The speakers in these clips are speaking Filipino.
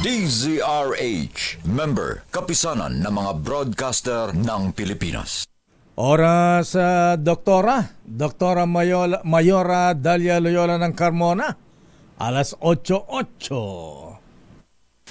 DZRH, member, kapisanan ng mga broadcaster ng Pilipinas. Oras Doktora Mayora Dalia Loyola ng Carmona, alas 8:08.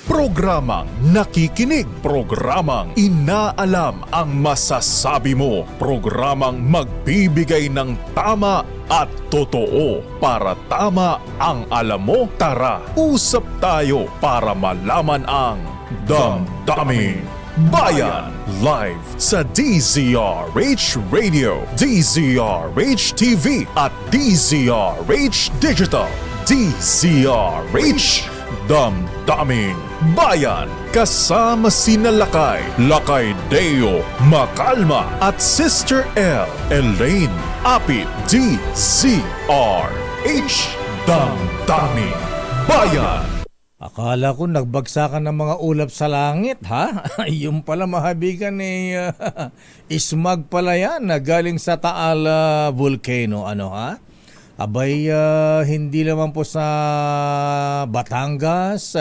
Programang nakikinig, programang inaalam ang masasabi mo, programang magbibigay ng tama at totoo para tama ang alam mo. Tara, usap tayo para malaman ang Damdaming Bayan. Live sa DZRH Radio, DZRH TV at DZRH Digital. DZRH Damdaming Bayan. Kasama sina Lakay Deo Macalma at Sister L. Elaine Apit. DZRH Damdaming Bayan. Akala ko nagbagsakan ng mga ulap sa langit, ha? Yung pala mahabigan ismag pala yan na galing sa Taal Volcano, ha? Abay, hindi naman po sa Batangas,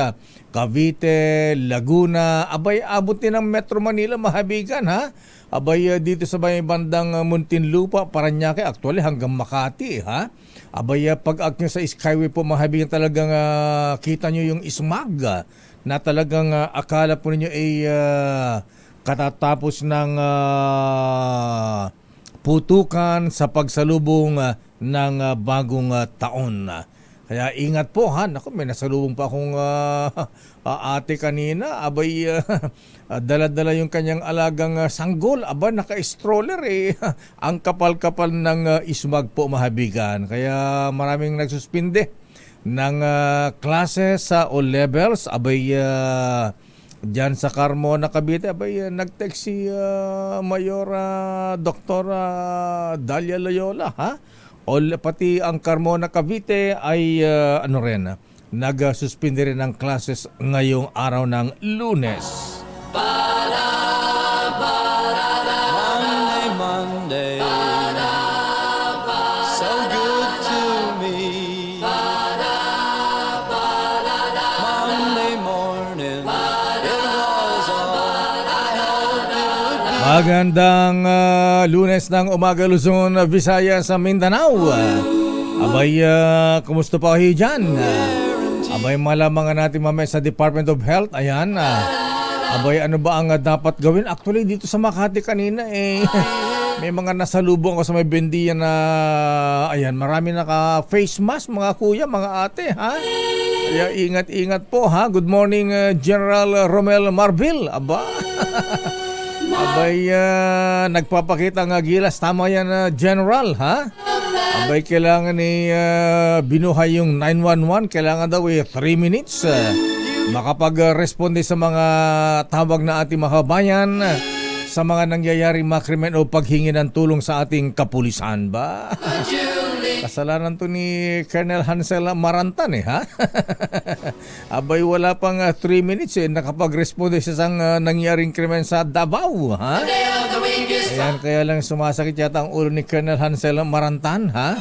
Cavite, Laguna. Abay, abot din ng Metro Manila mahabigan, ha? Abay, dito sa may bandang Muntinlupa, Parañaque, actually hanggang Makati, ha? Abay, pag-act nyo sa Skyway po mahabigan talagang kita nyo yung ismag na talagang akala po ninyo ay katatapos ng putukan sa pagsalubong ng bagong taon. Kaya ingat po, ha. Naku, may nasalubong pa akong ate kanina. Abay, dala-dala yung kanyang alagang sanggol. Aba, naka-stroller Ang kapal-kapal ng ismag po mahabigan. Kaya maraming nagsuspinde ng classes sa all levels. Abay, diyan sa Carmona, Cavite, abay, nag-text si Mayora Doktora Dalia Loyola, ha? Pati ang Carmona, Cavite ay nag-suspende rin ng classes ngayong araw ng Lunes. Monday, so good to me. Monday morning, it was all I hoped it would be. Magandang Lunes ng umaga, Luzon, Visayas, sa Mindanao. Abay, kumusta pa kayo dyan? Abay, malaman natin mamaya sa Department of Health. Ayan, abay, ano ba ang dapat gawin? Actually, dito sa Makati kanina, may mga nasalubong ko sa may bendiya na, ayan, marami naka-face mask, mga kuya, mga ate, ha? Kaya ingat-ingat po, ha? Good morning, General Romel Marbil. Aba, abay, nagpapakita ng gilas. Tama yan, General, ha? Abay, kailangan binuhay yung 911. Kailangan daw 3 minutes makapag-responde sa mga tawag na ating mga kabayan sa mga nangyayaring mga krimen o paghingi ng tulong sa ating kapulisan ba? Kasalanan to ni Colonel Hansel Marantan, ha? Abay, wala pang 3 minutes nakapag-responde sa isang nangyaring krimen sa Davao, ha? Ayan, kaya lang sumasakit yata ang ulo ni Colonel Hansel Marantan, ha?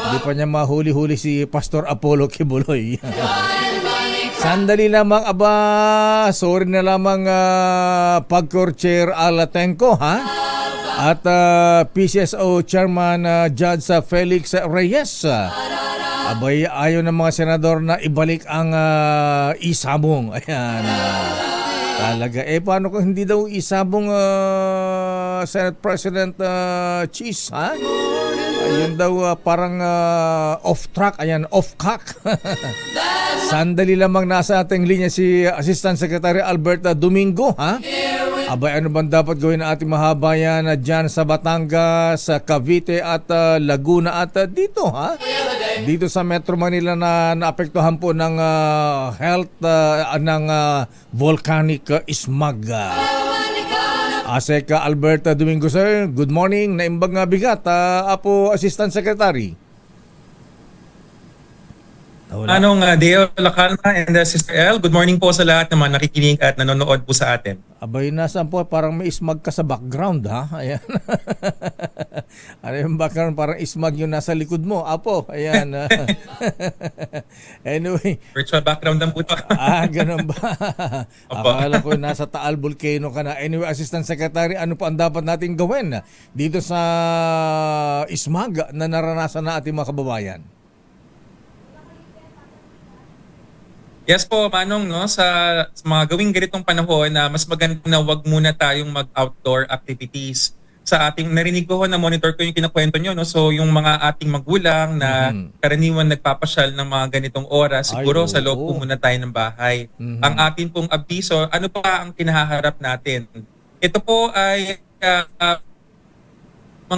Hindi pa niya mahuli-huli si Pastor Apollo Kibuloy. Sandali lamang, aba, sorry na lamang Pagcor-Chair Alatenco, ha? At PCSO Chairman Judge Felix Reyes. Abay, ayaw ng mga senador na ibalik ang isabong. Ayan. Talaga. Paano kung hindi daw isabong Senate President Cheese, ha? Ayun daw parang off track, ayan, off cock. Sandali lamang nasa ating linya si Assistant Secretary Albert Domingo, ha? Abay, ano bang dapat gawin ng ating mahabayan dyan sa Batangas, sa Cavite at Laguna at dito, ha? Dito sa Metro Manila na naapektuhan po ng health ng volcanic smog. Asek Albert Domingo, sir. Good morning. Naimbag nga bigat, Apo Assistant Secretary. Wala. Deo Lacalma and Sister El, good morning po sa lahat naman nakikinig at nanonood po sa atin. Abay, nasaan po? Parang may ismag ka sa background, ha? Ayan. Ano yung background? Parang ismag yung nasa likod mo. Apo, ayan. Anyway, Virtual background lang po ito. ganun ba? Opo. Akala ko nasa Taal Volcano ka na. Anyway, Assistant Secretary, ano pa ang dapat natin gawin dito sa ismag na naranasan na ating mga kababayan? Yes po, Manong, no, sa mga gawing ganitong panahon na mas maganda na wag muna tayong mag-outdoor activities. Sa ating narinig ko na monitor ko yung kinakwento nyo, no, so yung mga ating magulang na karaniwan nagpapasyal ng mga ganitong oras, siguro sa loob po muna tayo ng bahay. Ang atin pong abiso, ano pa ang kinahaharap natin? Ito po ay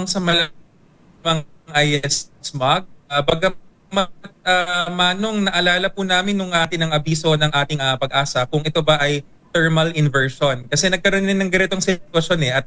sa malamang IS smog. Manong, naalala po namin nung atin ang abiso ng ating pag-asa kung ito ba ay thermal inversion. Kasi nagkaroon din ng ganitong sitwasyon at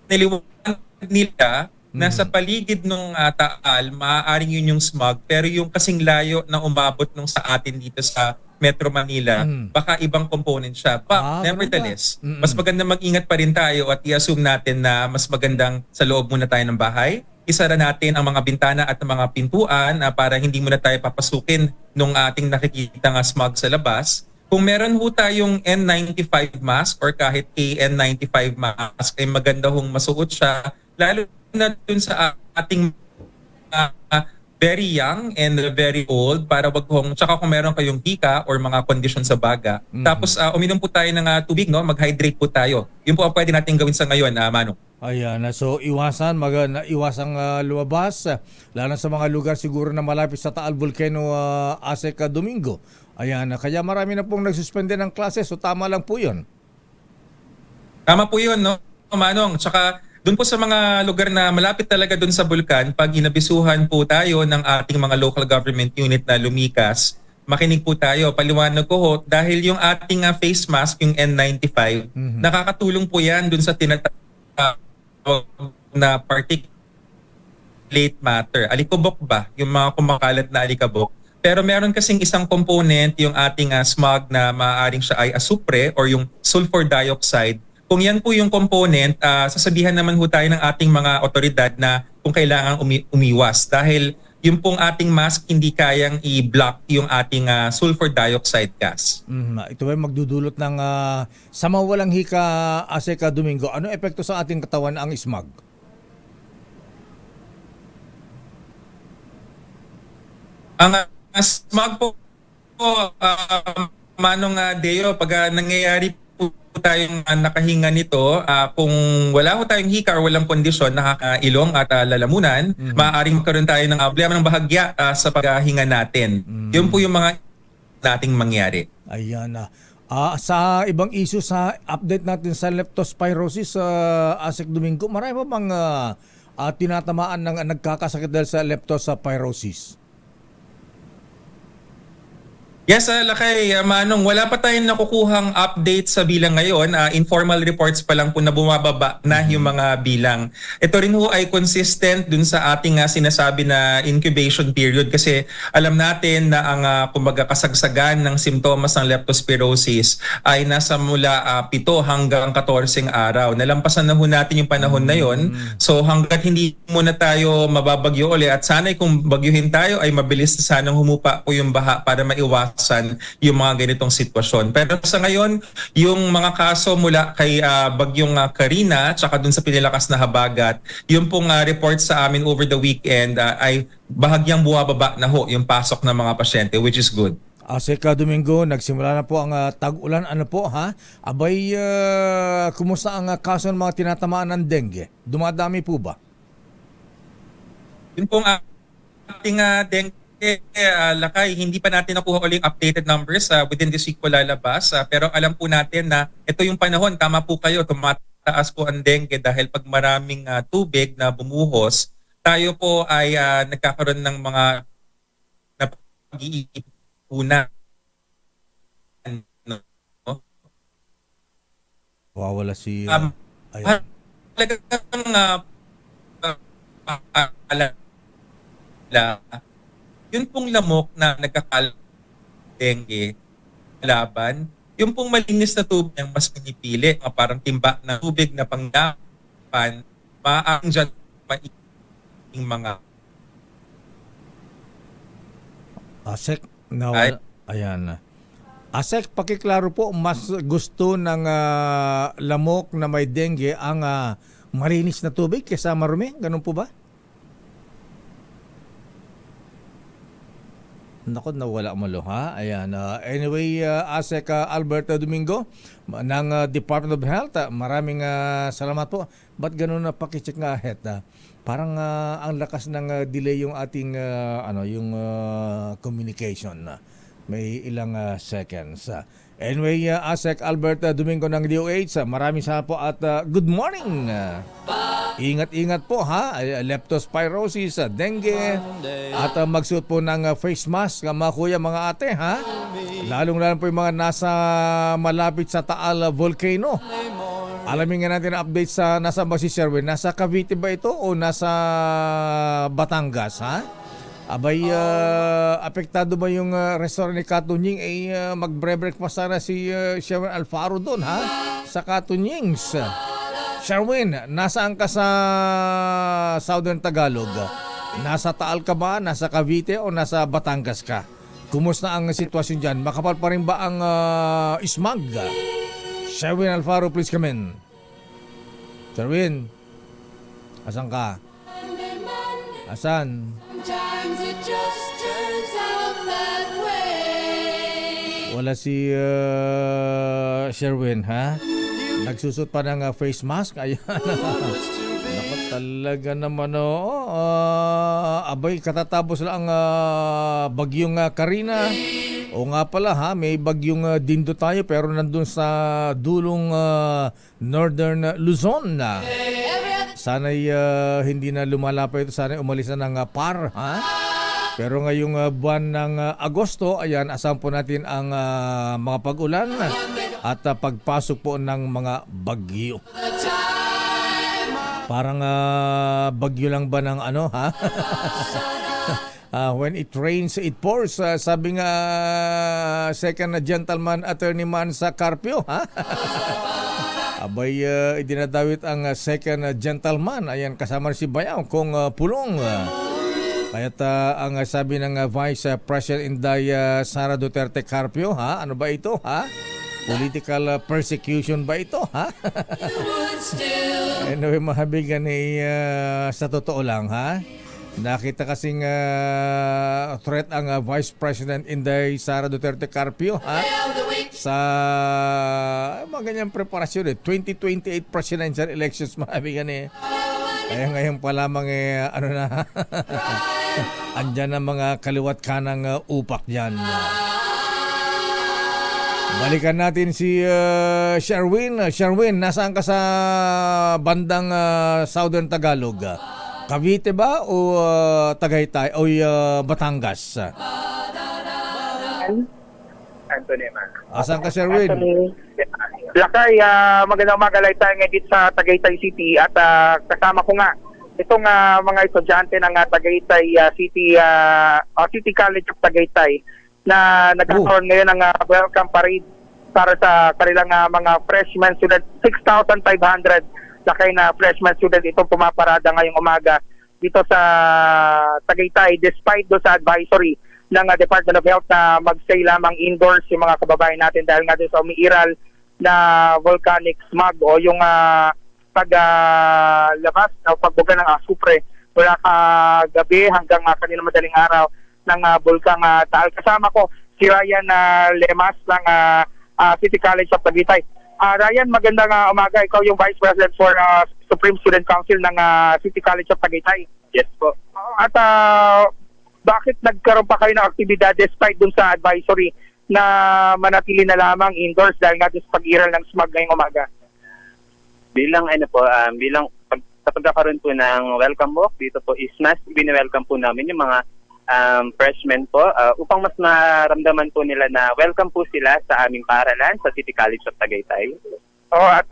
niliwanag nila na sa paligid ng Taal, maaaring yun yung smog, pero yung kasing layo na umabot nung sa atin dito sa Metro Manila, baka ibang component siya. But nevertheless, mas maganda mag-ingat pa rin tayo at i-assume natin na mas magandang sa loob muna tayo ng bahay. Isara natin ang mga bintana at ang mga pintuan para hindi muna tayo papasukin nung ating nakikita nga smog sa labas. Kung meron ho tayong N95 mask or kahit KN95 mask, ay maganda hong masuot siya. Lalo na dun sa ating very young and very old para wag hong, tsaka kung meron kayong hika or mga kondisyon sa baga. Tapos uminom po tayo ng tubig, no? Mag-hydrate po tayo. Yun po ang pwede natin gawin sa ngayon, Manong. Ayan, so iwasang lumabas, lalo sa mga lugar siguro na malapit sa Taal Volcano, Asek Domingo. Ayan, kaya marami na pong nagsuspende ng klase, so tama lang po yun. Tama po yun, no, Manong. Tsaka doon po sa mga lugar na malapit talaga doon sa bulkan, pag inabisuhan po tayo ng ating mga local government unit na lumikas, makinig po tayo. Paliwanag ko ho, dahil yung ating face mask, yung N95, nakakatulong po yan doon sa na particulate matter. Alikabok ba? Yung mga kumakalat na alikabok. Pero meron kasing isang component, yung ating smog na maaaring siya ay asupre or yung sulfur dioxide. Kung yan po yung component, sasabihan naman ho tayo ng ating mga otoridad na kung kailangan umiwas. Dahil yung pong ating mask hindi kayang i-block yung ating sulfur dioxide gas. Ito ay magdudulot ng sa mawalang hika, Aseka Domingo. Ano epekto sa ating katawan ang smog? Ang smog po, Manong Deo, pag nangyayari po tayong nakahinga nito, kung wala ho tayong hika or walang kondisyon, nakakailong at lalamunan, maaaring magkaroon tayo ng problema ng bahagya sa paghinga natin. Yun po yung mga nating mangyari. Ayan na. Sa ibang issue, sa update natin sa leptospirosis, Asek Domingo, marami pa bang tinatamaan ng nagkakasakit dahil sa leptospirosis? Yes, Lakay, Manong, wala pa tayong nakukuhang update sa bilang ngayon. Informal reports pa lang po na bumababa na yung mga bilang. Ito rin ho ay consistent dun sa ating sinasabi na incubation period kasi alam natin na ang kumbaga kasagsagan ng simptomas ng leptospirosis ay nasa mula 7 hanggang 14 araw. Nalampasan na ho natin yung panahon na yon. So hanggat hindi muna tayo mababagyo ulit at sana'y kung bagyuhin tayo ay mabilis na sanang humupa po yung baha para maiwasan yung mga ganitong sitwasyon. Pero sa ngayon, yung mga kaso mula kay bagyong Karina tsaka dun sa pinilakas na habagat, yung pong report sa amin over the weekend ay bahagyang bumababa na ho yung pasok ng mga pasyente, which is good. Aseka Domingo, nagsimula na po ang tag-ulan. Ano po ha? Abay, kumusta ang kaso ng mga tinatamaan ng dengue? Dumadami po ba? Yun pong ating dengue, Lakay, hindi pa natin nakuha uling updated numbers within this week po lalabas. Pero alam po natin na ito yung panahon, tama po kayo, tumataas po ang dengue dahil pag maraming tubig na bumuhos, tayo po ay nagkakaroon ng mga napag-iipunan. No? Wawala si... Talagang yun pong lamok na nagkakalat dengue laban. Yung pong malinis na tubig ang mas pinipili, mga parang timba na tubig na panglaban, maaaring dyan maiing mga Asek, nawala. Ayan. Asek, pakiklaro po, mas gusto ng lamok na may dengue ang malinis na tubig kaysa marumi? Ganun po ba? Naku, nawala mo lo, ha? Ayan. Anyway, Asek Albert Domingo ng Department of Health, maraming salamat po. Ba't ganun na pakicheck nga ahead? Parang ang lakas ng delay yung ating yung communication. May ilang seconds. Anyway, Asek Albert Domingo ng DOH, maraming salamat po at good morning. Ingat-ingat po, ha. Leptospirosis, dengue, at magsuot po ng face mask, mga kuya, mga ate, ha. Lalong-lalo po yung mga nasa malapit sa Taal Volcano. Alamin nga natin ang update sa nasa ba si Sherwin. Nasa Cavite ba ito o nasa Batangas, ha? Abay, apektado ba yung restaurant ni Katunying? Magbre-break pa sana si Sherwin Alfaro doon, ha? Sa Katunyings. Sherwin, nasaan ka sa Southern Tagalog? Nasa Taal ka ba? Nasa Cavite o nasa Batangas ka? Kumusta ang sitwasyon dyan? Makapal pa rin ba ang smog? Sherwin Alfaro, please come in. Sherwin, asan ka? Asan? Sometimes it just turns out that way. Wala si Sherwin, ha? Nagsusot pa ng face mask? Ayan. Naku, talaga naman, abay, katatapos lang bagyong Karina. O nga pala, ha, may bagyong Dindo tayo pero nandun sa dulong Northern Luzon na. Sana'y hindi na lumalapit ito, sana'y umalis na ng par, ha? Pero ngayong buwan ng Agosto, ayan, asahan po natin ang mga pag-ulan at pagpasok po ng mga bagyo. Parang bagyo lang ba ng ano, ha? When it rains, it pours. Sabi nga second gentleman attorney man sa Carpio, ha? Abay, idinadawit ang second gentleman. Ayan, kasama si Bayaw kung pulong. Kaya't ang sabi ng Vice President Inday Sara Duterte Carpio, ha? Ano ba ito, ha? Political persecution ba ito, ha? Anyway, mahabigan sa totoo lang, ha? Nakita kasing threat ang Vice President Inday Sara Duterte Carpio, ha? Sa mga ganyang preparasyon, 2028 presidential elections, mahabigan Kaya ngayon pa lamang ano na, andyan ang mga kaliwat kanang upak dyan. Balikan natin si Sherwin. Sherwin, nasaan ka sa bandang Southern Tagalog? Cavite ba o Tagaytay o Batangas? Anthony man. Asan ka, Sherwin? Lakay, magandang umaga tayo ngayon dito sa Tagaytay City at kasama ko nga itong mga estudyante ng Tagaytay City City College of Tagaytay na nagkakaroon ngayon ng welcome parade para sa kanilang mga freshman student. 6,500 lakay na freshman student itong pumaparada ngayong umaga dito sa Tagaytay despite do sa advisory ng Department of Health na mag-stay lamang indoors yung mga kababayan natin dahil nga din sa umiiral na volcanic smog o yung paglabas o pagbuga ng asupre mula kagabi hanggang kanina madaling araw ng bulkang Taal. Kasama ko si Ryan Lemas ng City College of Tagaytay. Ryan, magandang umaga. Ikaw yung Vice President for Supreme Student Council ng City College of Tagaytay. Yes po. At bakit nagkaroon pa kayo ng aktibidad despite dun sa advisory na manatili na lamang indoors dahil nga sa pag-iral ng smog ngayong umaga? Bilang sa pagkakaroon po ng welcome walk dito po is mas bini-welcome po namin yung mga freshmen po upang mas maramdaman po nila na welcome po sila sa aming paaralan sa City College of Tagaytay. At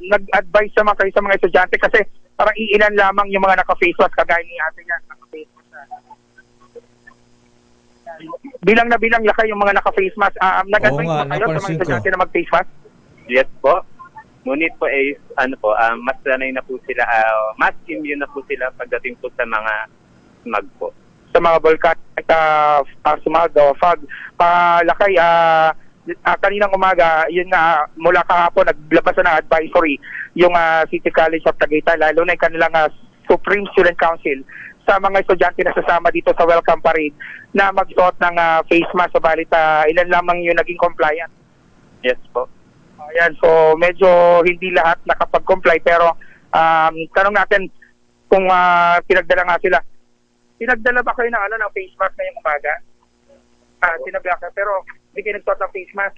nag-advise naman kayo sa mga estudyante kasi parang iilan lamang yung mga naka-face mask kagaya ni ate yan, naka-face mask. bilang na bilang lakay yung mga naka-face mask. Nag-advise Oo nga, ba kayo sa mga napansin ko. estudyante na mag-face mask? Yes po. Ngunit po is mas sanay na po sila, mas immune na po sila pagdating po sa mga smog po. Sa mga volcanic smog o fog. Lakay, kaninang umaga, yun nga, mula kahapon, naglabas na ng advisory yung City College of Tagaytay, lalo na yung kanilang Supreme Student Council sa mga estudyante na sasama dito sa welcome parade na magsuot ng face mask. Subalit ilan lamang yung naging compliant. Yes po. Ayan, so medyo hindi lahat nakapag-comply pero tanong natin kung pinagdala nga sila. Pinagdala ba kayo ng face mask ngayong umaga? Pinagdala ka, pero hindi kayo nagsuot ng face mask.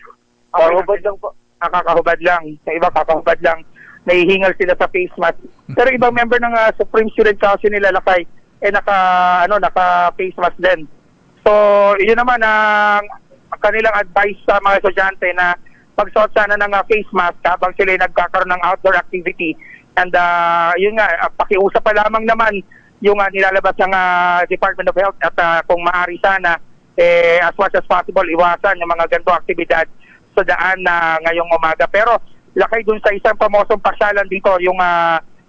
Kakahubad lang po. Kakahubad lang. Sa iba, kakahubad lang. Nahihingal sila sa face mask. Pero ibang member ng Supreme Student Council nila lakay, naka face mask din. So, yun naman ang kanilang advice sa mga estudyante na magsuot sana ng face mask habang sila nagkakaroon ng outdoor activity. And yun nga, pakiusap pa lamang naman yung nilalabas ng Department of Health at kung maaari sana, as much as possible, iwasan yung mga ganito aktibidad sa daan na ngayong umaga. Pero lakay dun sa isang pamosong pasyalan dito, yung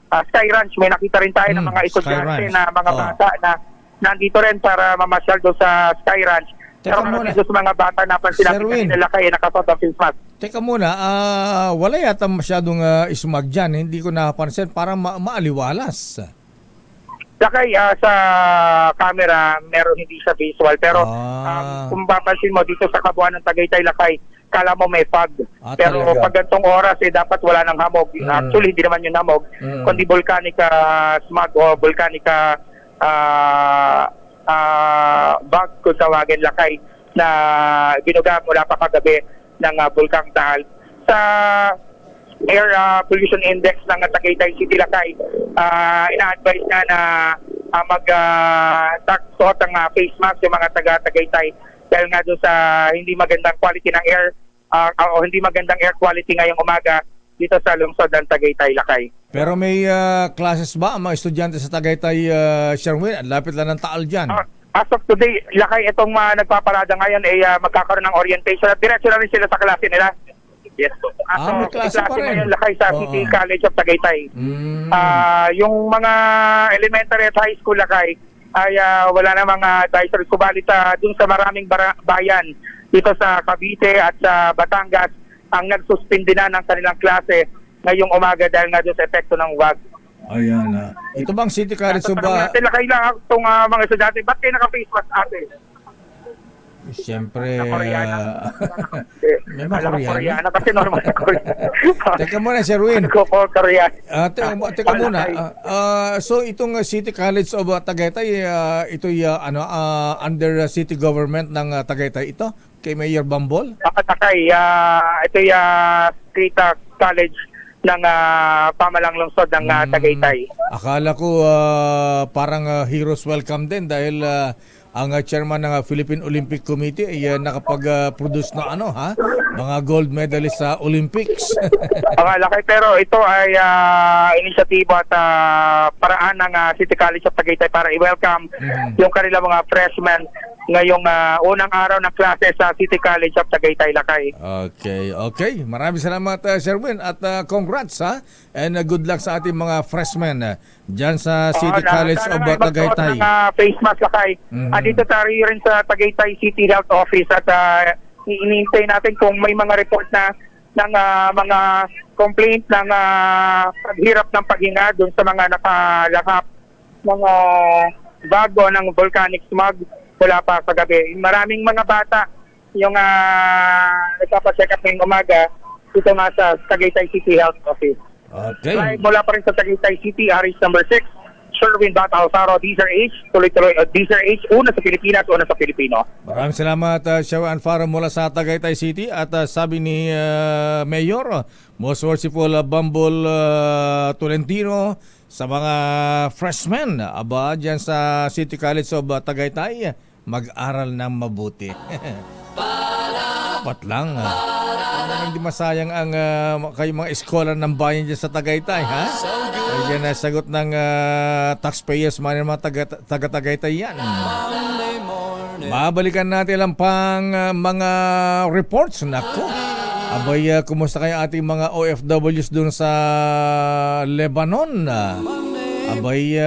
Sky Ranch, may nakita rin tayo ng mga Sky estudyante Ranch. na mga bata na nandito rin para mamasyal doon sa Sky Ranch. Teka Pero muna. dito sa mga bata na pansin Sir natin Win. kanina lakay nakasuot ng face mask. Teka muna, wala yata masyadong smog dyan. Hindi ko napansin. Parang maaliwalas. Lakay sa camera, meron hindi siya visual. Pero kung papansin mo dito sa kabuuan ng Tagaytay lakay, kala mo may fog. Pero Talaga? pag gantong oras, dapat wala ng hamog. Actually, hindi naman yung hamog, kundi volcanic smog o volcanic bug kung tawagin lakay na binuga mula pa kagabi ng Bulkang Taal. Sa air pollution index ng Tagaytay City lakay, ina-advise na mag-suot ang face mask yung mga taga-Tagaytay dahil nga doon sa hindi magandang quality ng air o hindi magandang air quality ngayong umaga dito sa lungsod ng Tagaytay lakay. Pero may classes ba ang mga estudyante sa Tagaytay, Sherwin? Lapit lang ng Taal dyan. As of today, lakay itong nagpaparada ngayon ay magkakaroon ng orientation at diretso na rin sila sa klase nila. Yes po. May klase pa rin. Ngayon lakay sa City College of Tagaytay. Yung mga elementary at high school lakay ay wala namang advisory. Kubalit dun sa maraming bayan dito sa Cavite at sa Batangas ang nagsuspindi na ng kanilang klase ngayong umaga dahil nga doon sa epekto ng WAG. Ayan. Ito bang City College of Natin lakay lang itong mga estudyante. Ba't kayo naka-face mask ate? Siyempre, may mga Alam ko Koreano. Koreano kasi normal na Koreano. Teka muna, Sherwin. Ko po Koreano. Teka muna. So itong City College of Tagaytay, ito'y under city government ng Tagaytay ito? Kay Mayor Bambol? Takay, ito yung State College ng pamalang lungsod ng Tagaytay. Akala ko parang heroes welcome din dahil ang chairman ng Philippine Olympic Committee ay nakapag-produce na mga gold medalist sa Olympics. Lakay, pero ito ay inisyatibo at paraan ng City College of Tagaytay para i-welcome yung kanilang mga freshmen ngayong unang araw ng klase sa City College of Tagaytay lakay. Okay. Maraming salamat, Sherwin, at congrats and good luck sa ating mga freshmen dyan sa City College of Tagaytay. Face mask lakay. Dito tayo rin sa Tagaytay City Health Office at iniintay natin kung may mga report na ng mga complaint ng paghirap ng paghinga doon sa mga nakalahap ng bago ng volcanic smog wala pa sa gabi. Maraming mga bata yung nagpapacheck up ngayong umaga dito nga sa Tagaytay City Health Office. Okay. Live mula pa rin sa Tagaytay City, RH number 6, Sherwin Bata Alfaro, DZRH, tuloy-tuloy, DZRH, una sa Pilipinas, una sa Pilipino. Maraming salamat, Sherwin Alfaro mula sa Tagaytay City. At sabi ni Mayor, most worshipful Bambol Tolentino sa mga freshmen dyan sa City College of Tagaytay, mag-aral ng mabuti. Dapat lang. Hindi masayang ang kayo mga eskolar ng bayan dyan sa Tagaytay, ha? Ay, yan na sagot ng taxpayers money ng mga taga-Tagaytay yan. Babalikan natin lang pang mga reports. Nako. Abay, kumusta kayo ating mga OFWs dun sa Lebanon? Abay,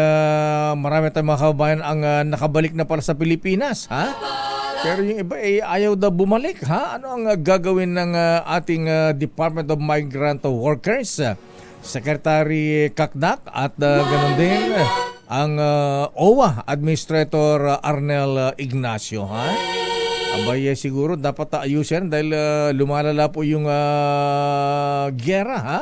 marami tayong mga kababayan ang nakabalik na pala sa Pilipinas, ha? Pero yung iba ayaw daw bumalik, ha? Ano ang gagawin ng ating Department of Migrant Workers? Secretary Kakdak at ganun din ang OWA Administrator Arnel Ignacio, ha? Abay, siguro dapat ayusin dahil lumalala po yung gera, ha?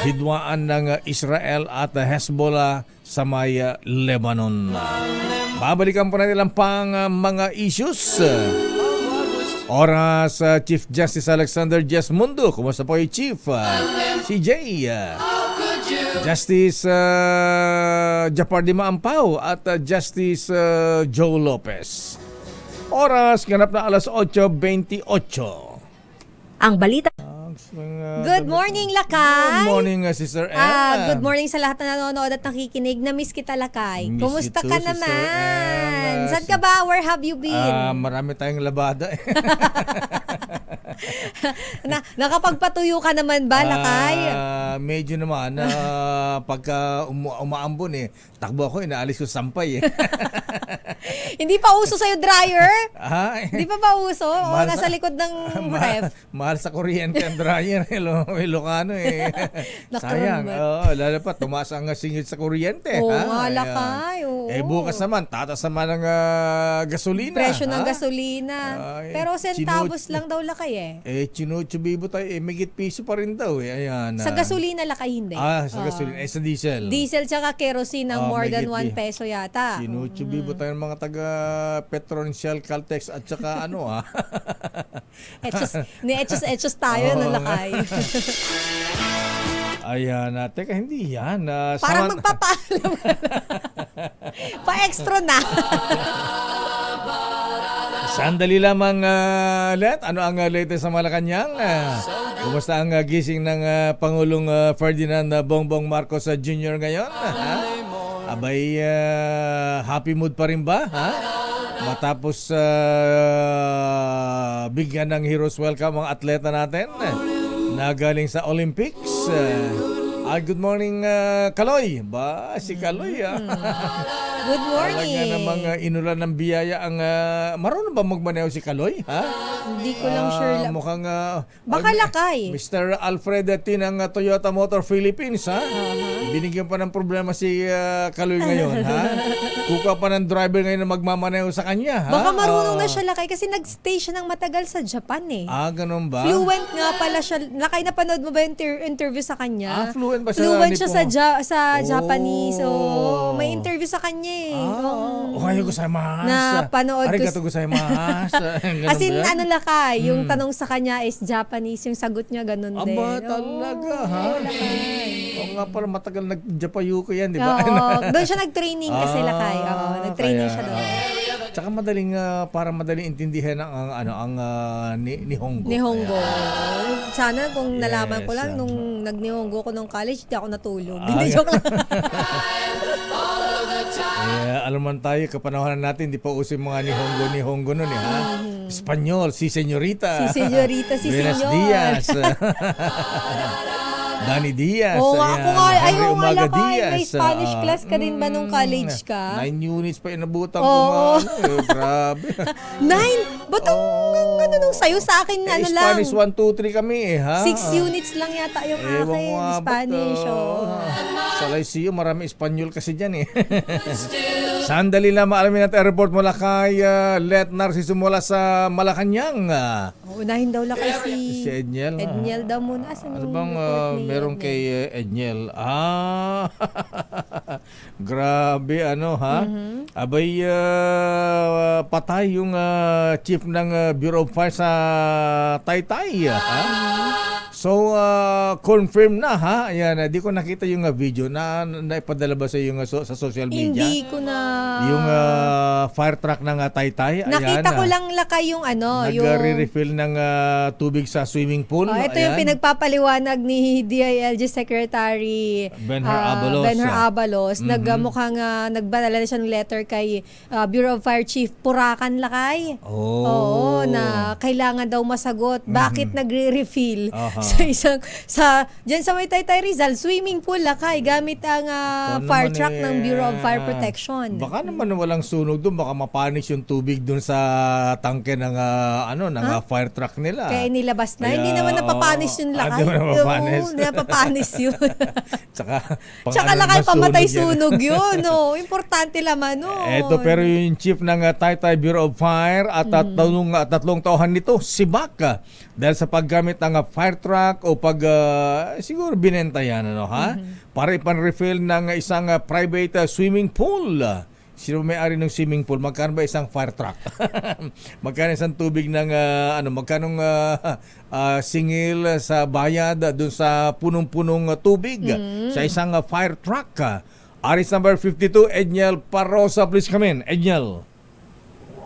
Hidwaan ng Israel at Hezbollah sa may Lebanon. Babalikan po natin lang pang mga issues. Oras, Chief Justice Alexander Mundo. Kumusta po yung Chief? CJ. Justice Japar Dima Ampao at Justice Joe Lopez. Oras, ganap na alas 8:28. Ang balita. Good morning, Lakay. Good morning, Sister Ann. Good morning sa lahat na nanonood at nakikinig. Na-miss kita, Lakay. Miss Kumusta you ka too, Sister naman? Ann. Saan ka ba? Where have you been? Marami tayong labada. Nakapagpatuyo ka naman ba, Lakay? Medyo naman. Pagka umaambon takbo ako, inaalis ko sampay Hindi pa uso sa'yo dryer? Hindi pa ba uso? O Mahal nasa sa- likod ng ref? Mahal sa kuryente ang dryer. Ilocano Sayang. Nakaramba. Lalo pa, tumaas ang singil sa kuryente. Oo ha? nga, Ayan. Lakay. Oo. Bukas naman, tatas naman ng gasolina. Presyo ng ha? gasolina. Ay, Pero centavos lang daw, Lakay Chinuchubibo tayo, migit piso pa rin daw Ayan. Sa gasolina, Lakay, hindi. Sa gasolina. Sa diesel. Diesel tsaka kerosene ng more than mahigit 1 peso yata. Chinuchubibo tayo ng mga taga Petroncial, Caltex at saka Ni-etchos tayo Oo na nga. Lakay. Ayan, teka, hindi yan. Parang magpapaalam. Pa-extra na. Sandali lamang, Let. Ano ang latest sa Malacanang? Kumusta ang gising ng Pangulong Ferdinand Bongbong Marcos Jr. ngayon? Abay, happy mood pa rin ba? Matapos bigyan ng heroes welcome ang atleta natin na galing sa Olympics. Good morning, Kaloy. Si Kaloy. Good morning. Talaga namang inulan ng biyaya ang... marunong ba magmaneho si Kaloy? Hindi ko lang sure. Mukhang... Baka Lakay. Mr. Alfred T ng Toyota Motor Philippines, binigyan pa ng problema si Kaloy ngayon, Kuka pa ng driver ngayon na magmamaneho sa kanya, Baka marunong na siya, Lakay, kasi nag-stay siya ng matagal sa Japan ganun ba? Fluent nga pala siya. Lakay, napanood mo ba yung interview sa kanya? Fluent ba siya? Fluent siya sa Oh. Japanese. May interview sa kanya Ohayo gozaimasu. Napanood ko. Arigato gozaimasu. Ganun As in, ba yan? Lakay, yung tanong sa kanya is Japanese, yung sagot niya ganun din. Aba, talaga, Oo nga pala, matagal nag-Japayuko yan, di ba? Oo, doon siya nag-training kasi, Lakay. Oo, nag-training kaya, siya doon. Tsaka para madaling intindihan ang Nihongo. Nihongo. Sana kung Yes, nalaman ko lang nung nag-Nihongo ko nung college, di ako natulog. Hindi, joke lang. Alam man tayo, kapanahonan natin, di pa uso yung mga Nihongo nun Espanyol, si Senyorita. Si Senyorita, si Buenos Senyor. Dias. Danny Diaz. Oo nga, ako nga, Henry ayaw nga Umaga Lakay. Diaz. May Spanish class ka din ba nung college ka? 9 units pa inabutan ko Oo. grabe. 9? Ba't ang nung sayo sa akin, lang? Spanish 1, 2, 3 kami 6 units lang yata yung Ewan akin, ko nga, Spanish. Sa Lyceum, marami Espanyol kasi dyan Sandali lang, maalamin natin ang report mula kay Let Narciso mula sa Malacanang. Unahin daw Lakay si Edniel. Edniel daw muna. Asan Ano yung bang report ni meron Edniel? kay Edniel? Grabe, Abay, patay yung chief ng Bureau of Fire sa Taytay. So, confirm na ha. Ayan, di ko nakita yung video na naipadala ba sa yung sa social media. Hindi ko na... Yung fire truck ng Taytay. Ayan, Nakita ko lang lakay yung nagre-refill ng tubig sa swimming pool. Ito yung pinagpapaliwanag ni DILG Secretary Benher Abalos. Mukhang nagpadala na siya ng letter kay Bureau of Fire Chief Purakan Lakay. Oo, na kailangan daw masagot. Bakit nagre-refill diyan sa may Taytay Rizal, swimming pool lakay gamit ang fire truck ng Bureau of Fire Protection. Baka naman walang sunog doon, baka mapanis yung tubig doon sa tangke ng fire truck nila. Kaya nilabas na. Hindi naman napapanis yung lakay. Hindi naman napapanis. Oo, napapanis yun. Tsaka ano lakay naman pamatay sunog sunog yun. No? Importante naman. No? Pero yung chief ng Taytay Bureau of Fire at tatlong tauhan nito, si Baka. Dahil sa paggamit ng fire truck o siguro binenta yan, para ipan-refill ng isang private swimming pool. Sino may-ari ng swimming pool? Magkano ba isang fire truck? Magkano isang tubig ng magkano singil sa bayad dun sa punong-punong tubig sa isang fire truck? Aris number 52, Edniel Parosa, please come in. Edniel.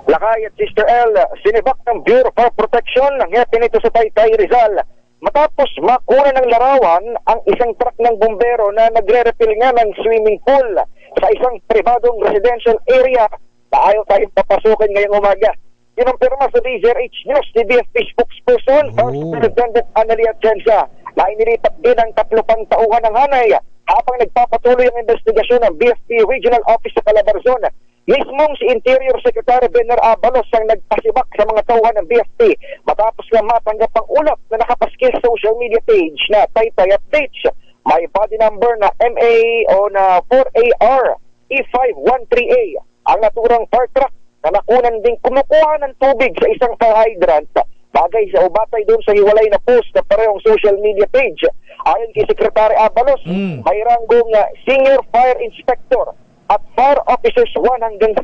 Lakay at Sister L, sinibak ng Bureau of Fire Protection ng hepe nito sa Taytay Rizal. Matapos makuna ng larawan ang isang truck ng bumbero na nagre-refill nga ng swimming pool sa isang pribadong residential area na ayaw tayong papasukin ngayong umaga. Yun ang pirma sa DZRH News ni BFP spokesperson First Superintendent Analia Atienza na inilipat din ang 3 pang tauhan ng hanay habang nagpapatuloy ang investigasyon ng BFP Regional Office sa Calabarzon. Mismong si Interior Secretary Benher Abalos ang nagpasibak sa mga tauhan ng BFP matapos nga matanggap ang ulat na nakapaskil sa social media page na Taytay Updates. May body number na MA o na 4AR E513A ang naturang fire truck na nakunan ding kumukuha ng tubig sa isang fire hydrant bagay sa ubatay doon sa hiwalay na post na parehong social media page. Ayon kay Secretary Abalos, may ranggong Senior Fire Inspector at Fire Officers 1 hanggang 3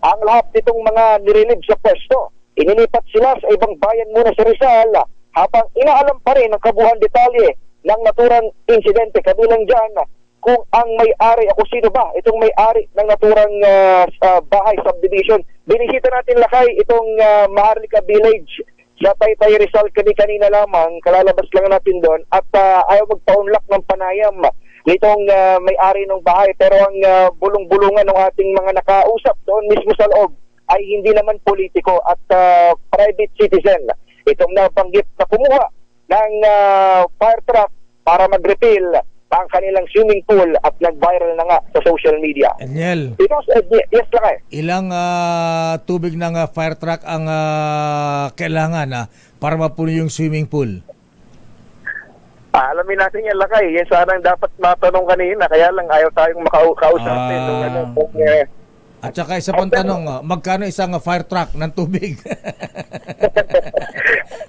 ang lahat nitong mga nirelieve sa pwesto. Inilipat sila sa ibang bayan muna sa Rizal habang inaalam pa rin ang kabuuan detalye ng naturang insidente. Kabilang dyan kung ang may-ari o sino ba itong may-ari ng naturang bahay subdivision. Binisita natin lakay itong Maharlika Village sa Taytay Rizal kanina lamang. Kalalabas lang natin doon at ayaw magpa-unlock ng panayam nitong may-ari ng bahay, pero ang bulong-bulungan ng ating mga nakausap doon mismo sa loob ay hindi naman politiko at private citizen. Itong nabanggit na kumuha ng fire truck para mag-refill ang kanilang swimming pool at nag-viral na nga sa social media. Edniel, yes lang ilang tubig ng fire truck ang kailangan para mapuno yung swimming pool? Alamin natin yan lakay. Yan sana ang dapat matanong kanina. Kaya lang ayaw tayong makausapin. At saka isa pang tanong, magkano isang fire truck ng tubig?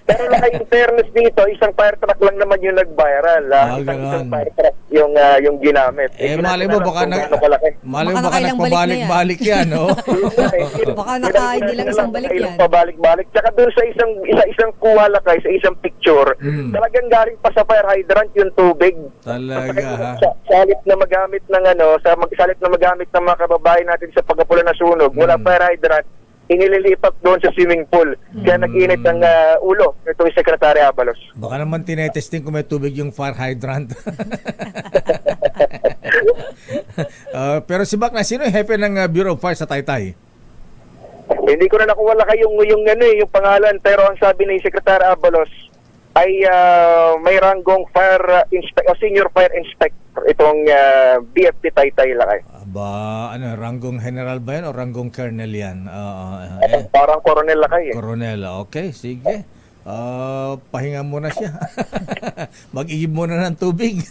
Pero lakay, in fairness dito, isang fire truck lang naman yung nag-viral. Isang fire truck yung ginamit. Malay mo baka nagpabalik-balik yan, no? Baka hindi lang isang balik yan. Pabalik-balik. Tsaka doon sa isang kuha lakay, sa isang picture, talagang galing pa sa fire hydrant yung tubig. Talaga, ha? Sa halip na magamit ng salit na magamit ng mga kababayan natin sa pagkapula na sunog, mula fire hydrant, inililipat doon sa swimming pool. Kaya nag-init ang ulo nitong Secretary Abalos. Baka naman tinetesting kung may tubig yung fire hydrant. Pero si Bak, sino yung hepe ng Bureau of Fire sa Taytay? Hindi ko na nakuha lakay yung pangalan, pero ang sabi ni Secretary Abalos ay may ranggong senior fire inspector itong BFP Taytay lakay. Ranggong general ba yan o ranggong colonel yan? Parang coronel lakay eh. Coronel, okay, sige. Pahinga muna siya. Mag-igib muna ng tubig.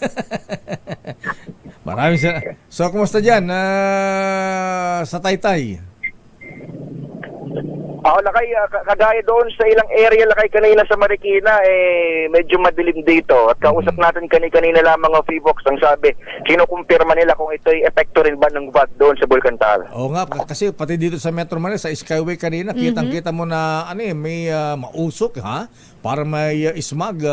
Maraming salamat. So, kumusta dyan sa Taytay? Lakay, kagaya doon sa ilang area Lakay kanina sa Marikina, medyo madilim dito. At kausap natin kanina lamang ang Feebox, ang sabi, kinukumpirma nila kung ito'y epekto rin ba ng VAT doon sa Bulcantal. Oo nga, kasi pati dito sa Metro Manila, sa Skyway kanina, kitang-kita mo na may mausok, ha? Para may smog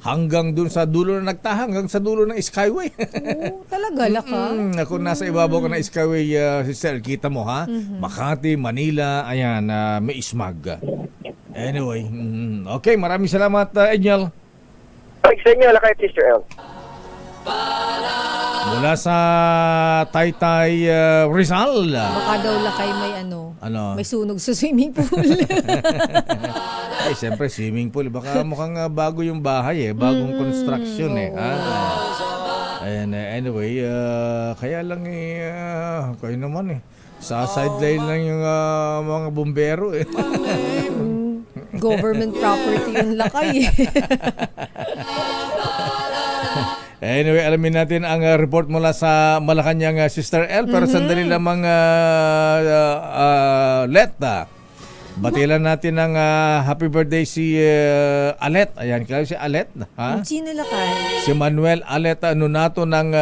hanggang dun sa dulo na hanggang sa dulo ng Skyway. Oo, talaga, Laka. Kung nasa ibabaw ka ng Skyway, sister, kita mo, ha? Makati, Manila, ayan, may smog. Anyway, okay, maraming salamat, Angel. Ay, sa inyo, Lakay at Sister L. Mula sa Taytay, Rizal. Baka daw Lakay may may sunog sa swimming pool. Ay, siyempre, swimming pool. Baka mukhang bago yung bahay bagong construction anyway, kaya lang kayo naman sa sideline lang yung mga bumbero Government property yung Lakay. Anyway, alamin natin ang report mula sa Malacanang, Sister L. Pero sandali lamang, Letta. Batilan natin ng happy birthday si Alet. Ayan, kaya si Alet. Ha? Sino Lakay? Si Manuel Alet Nunato ng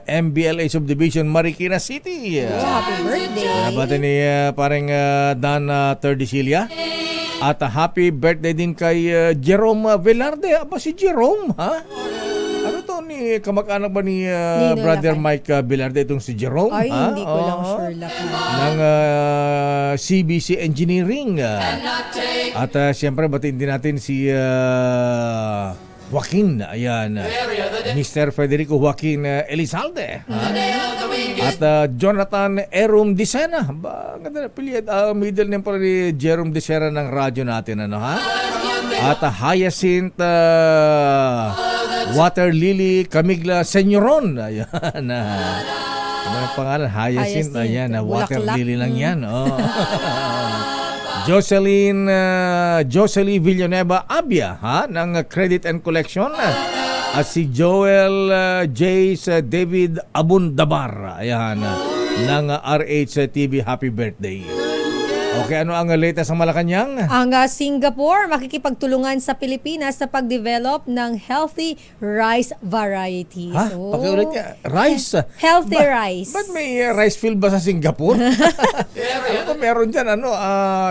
MBLA Subdivision, Marikina City. Happy birthday. Nabati ni parang Dan Terdicilia. At happy birthday din kay Jerome Velarde. Aba, si Jerome, ha? Ano to, kamag-anak ba ni Brother Lakay? Mike Velarde itong si Jerome? Ay, ha? hindi ko lang sure, Lakay. Ng CBC Engineering. At siyempre, batiin din natin si Joaquin. Ayan. Mr. Federico Joaquin Elizalde. At Jonathan Erum Dicena. Ganda na pilid. Middle name pala ni Jerome Dicena ng radyo natin. Ha? At Hyacinth Water Lily Camigla Senyoron. Ayan. Ano ang pangalan? Hyacinth. Ayan. Water Bulaklak. Lily lang yan. Jocelyn Villanueva Abia, ha, ng Credit and Collection. At si Joel Jace David Abundabar, ayan, ng RH TV. Happy birthday. Okay, ano ang latest sa Malacanang? Ang Singapore makikipagtulungan sa Pilipinas sa pag-develop ng healthy rice varieties. Ha? Pakiulit niya. Rice? Healthy rice. Ba't may rice field ba sa Singapore? Ano ko meron dyan,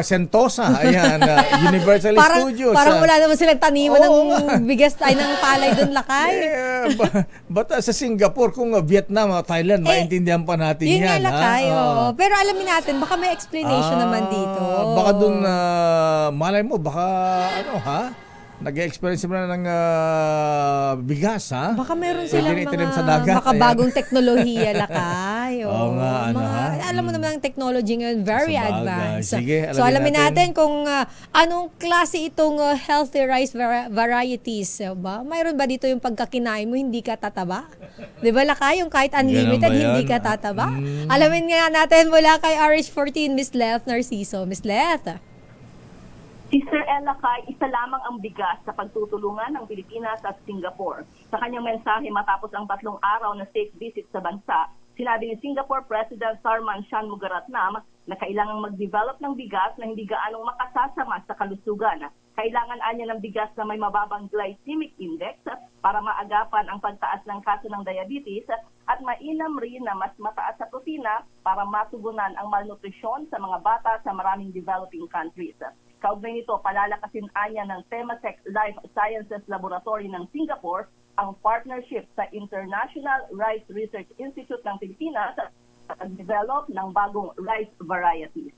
Sentosa, ayan, Universal Studios. Parang wala naman silang taniman ng bigas ay ng palay doon, Lakay. Ba't sa Singapore, kung Vietnam, Thailand, maintindihan pa natin yan. Yun nga, Lakay. Ha? Pero alamin natin, baka may explanation naman dito. Baka doon, malay mo, baka, nag-experience mo na ng bigas, ha? Baka meron Pwede silang na itanim sa dagat. makabagong teknolohiya, Lakay. Oo nga, Alam mo naman ang technology ngayon, very Sabagay. advanced. Sige, So alamin natin kung anong klase itong healthy rice varieties. Ba? Mayroon ba dito yung pagkakinain mo, hindi ka tataba? Di ba, Lakay? Yung kahit unlimited, Ganun ba hindi yan? ka tataba? Alamin nga natin mula kay RH14, Miss Leth Narciso. Miss Leth. Sister Ella Kay, isa lamang ang bigas sa pagtutulungan ng Pilipinas at Singapore. Sa kanyang mensahe matapos ang 3 araw na state visit sa bansa, sinabi ni Singapore President Tharman Shanmugaratnam na kailangang mag-develop ng bigas na hindi gaanong makasasama sa kalusugan. Kailangan anya ng bigas na may mababang glycemic index para maagapan ang pagtaas ng kaso ng diabetes at mainam rin na mas mataas sa protina para matugunan ang malnutrisyon sa mga bata sa maraming developing countries. Kaugnay nito, palalakasin anya ng Temasek Life Sciences Laboratory ng Singapore ang partnership sa International Rice Research Institute ng Pilipinas sa pag-develop ng bagong rice varieties.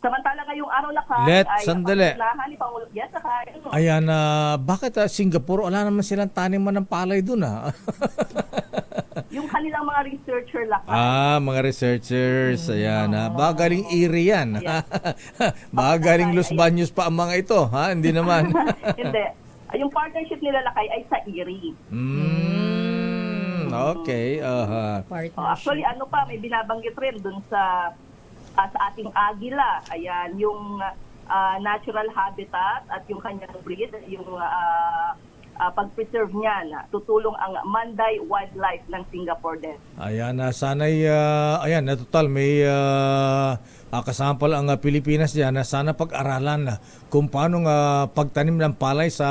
Samantala ngayong araw, Lakay, ay sandali. ni Pangulo. Yes, Lakay. Ayan, bakit Singapore, wala naman silang taniman ng palay dun, ha? Yung kanilang mga researcher, Lakay. Mga researchers, ayan, ha? Baka galing Erie yan. Baka galing Los Baños pa ang mga ito, ha? Hindi naman. Hindi. Yung partnership nila, Lakay, ay sa Erie. Okay. Actually, may binabanggit rin dun sa ating agila. Ayan, yung natural habitat at yung kanyang breed, yung pag-preserve niyan. Tutulong ang Manday Wildlife ng Singapore din. Ayan, sana'y, ayan, na total, may kasama pala ang Pilipinas dyan na sana pag-aralan kung paano pagtanim ng palay sa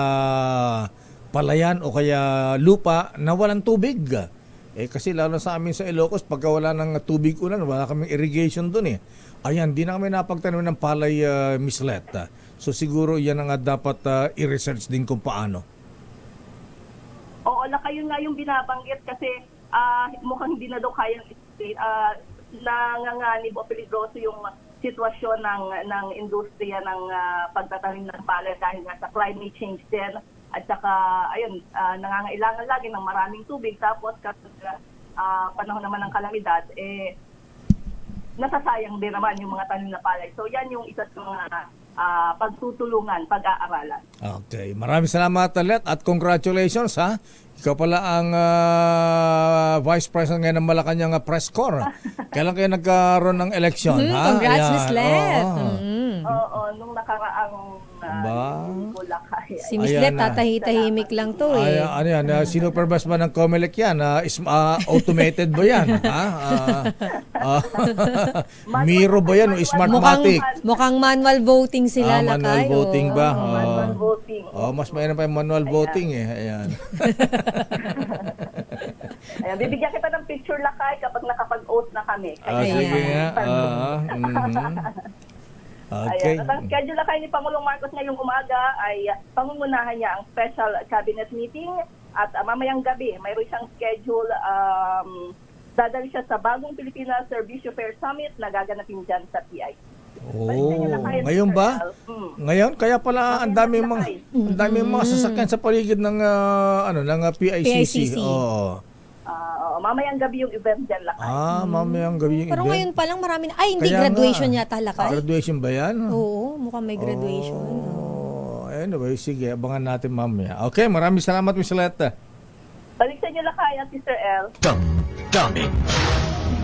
palayan o kaya lupa na walang tubig. Kasi lalo sa amin sa Ilocos, pagka wala ng tubig ulan, wala kaming irrigation doon Ayan, di na kami napagtanim ng palay, Miss Let. So siguro yan ang dapat i-research din kung paano. Oo, kayo nga yung binabanggit kasi mukhang hindi na daw kayang nanganganib o peligroso yung sitwasyon ng industriya ng pagtatanim ng palay dahil nga sa climate change din. At saka, ayun, nangangailangan lagi ng maraming tubig. Tapos, kapag panahon naman ng kalamidad, nasasayang din naman yung mga tanim na palay. So, yan yung isa sa mga pagtutulungan, pag-aaralan. Okay. Maraming salamat, Let, at congratulations, ha? Ikaw pala ang Vice President ngayon ng Malacanang Press Corps. Kailan kayo nagkaroon ng eleksyon, ha? Congrats, Ayan. Miss Let. Oo, nung nakaraang Lakay. Si Miss Let, tatahimik lang to Ano yan? Sinuperbas ba ng COMELEC yan? Automated ba yan? Miro ba yan o Smartmatic? Mukhang manual voting sila, manual Lakay. voting ba? Manual voting. Mas mayroon pa yung manual voting Ayan. Ayan, bibigyan kita ng picture, Lakay, kapag nakapag-oath na kami. Sige nga. Okay. Ayan. At ang schedule na kayo ni Pangulong Marcos ngayong umaga ay pangungunahan niya ang special cabinet meeting at mamayang gabi mayroon siyang schedule, dadali siya sa bagong Pilipinas Servicio Fair Summit na gaganapin dyan sa PI. Ngayon ba? Ngayon kaya pala ang daming mga sasakyan sa paligid ng ng PICC. Mamayang gabi yung event dyan, Lakay. Mamayang gabi yung Pero event. ngayon pa lang marami na. Ay, hindi Kaya graduation nga. yata, Lakay. Graduation ba yan? Oo, mukhang may graduation. Anyway, sige, abangan natin mamaya. Okay, maraming salamat, Miss Letta. Balik sa inyo, Lakay at Sister L. Damdamin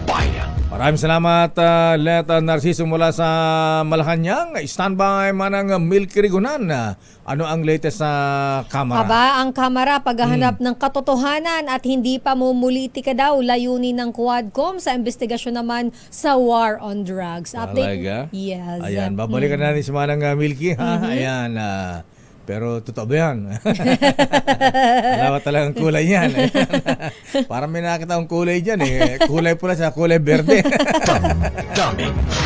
Bayan. Maraming salamat, Letta Narciso mula sa Malacanang. Standby manang Milky Rigunan. Ano ang latest sa Kamara? Ang Kamara paghahanap ng katotohanan at hindi pa mumulitika daw layunin ng Quadcom sa investigasyon naman sa war on drugs. Update? Talaga? Yes. Ayan, babalikan natin si manang Milky. Ayan, pero totoo ba yan? Alawa talagang kulay yan. Parang may nakita akong kulay dyan Kulay pula sa kulay berde.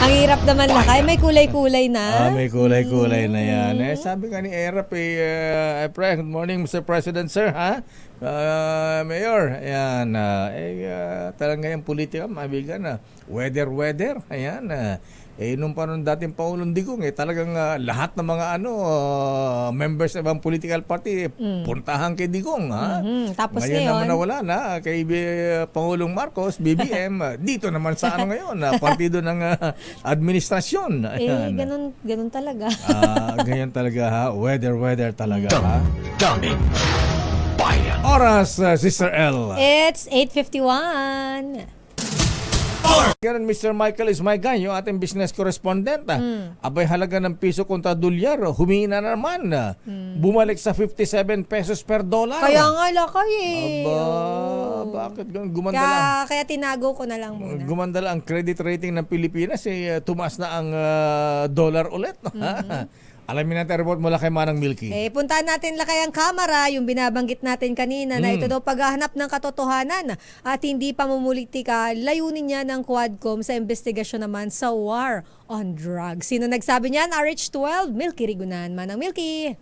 Ang hirap naman, Lakay. May kulay-kulay na. May kulay-kulay na yan. Sabi nga ni Erap, good morning Mr. President, sir, ha? Mayor, ayan. Talagang yung politika, mabigan weather, ayan. Nung panon dating Pangulong Digong, talagang lahat ng mga members ng ibang political party, puntahan kay Digong, ha? Tapos ngayon ngayon, naman nawala na kay Pangulong Marcos, BBM, dito naman sa ngayon, partido ng administrasyon. Ayan. ganun talaga. Ganyan talaga, ha? Weather talaga, ha? Damdamin Bayan. Oras, Sister L. It's 8:51. Ganun, Mr. Michael Ismaygan, yung ating business correspondent. Abay, halaga ng piso kontra dolyar, humina na naman. Bumalik sa 57 pesos per dollar. Kaya nga, Lakay Bakit ganun? Gumanda lang. Kaya tinago ko na lang muna. Gumanda lang ang credit rating ng Pilipinas, tumaas na ang dollar ulit. Alamin natin report mula kay Manang Milky. Puntahan natin, Lakay, ang Kamara, yung binabanggit natin kanina na ito daw paghahanap ng katotohanan at hindi pa mumulitika, layunin niya ng Quadcom sa investigasyon naman sa war on drugs. Sino nagsabi niyan? RH12, Milky Rigunan. Manang Milky.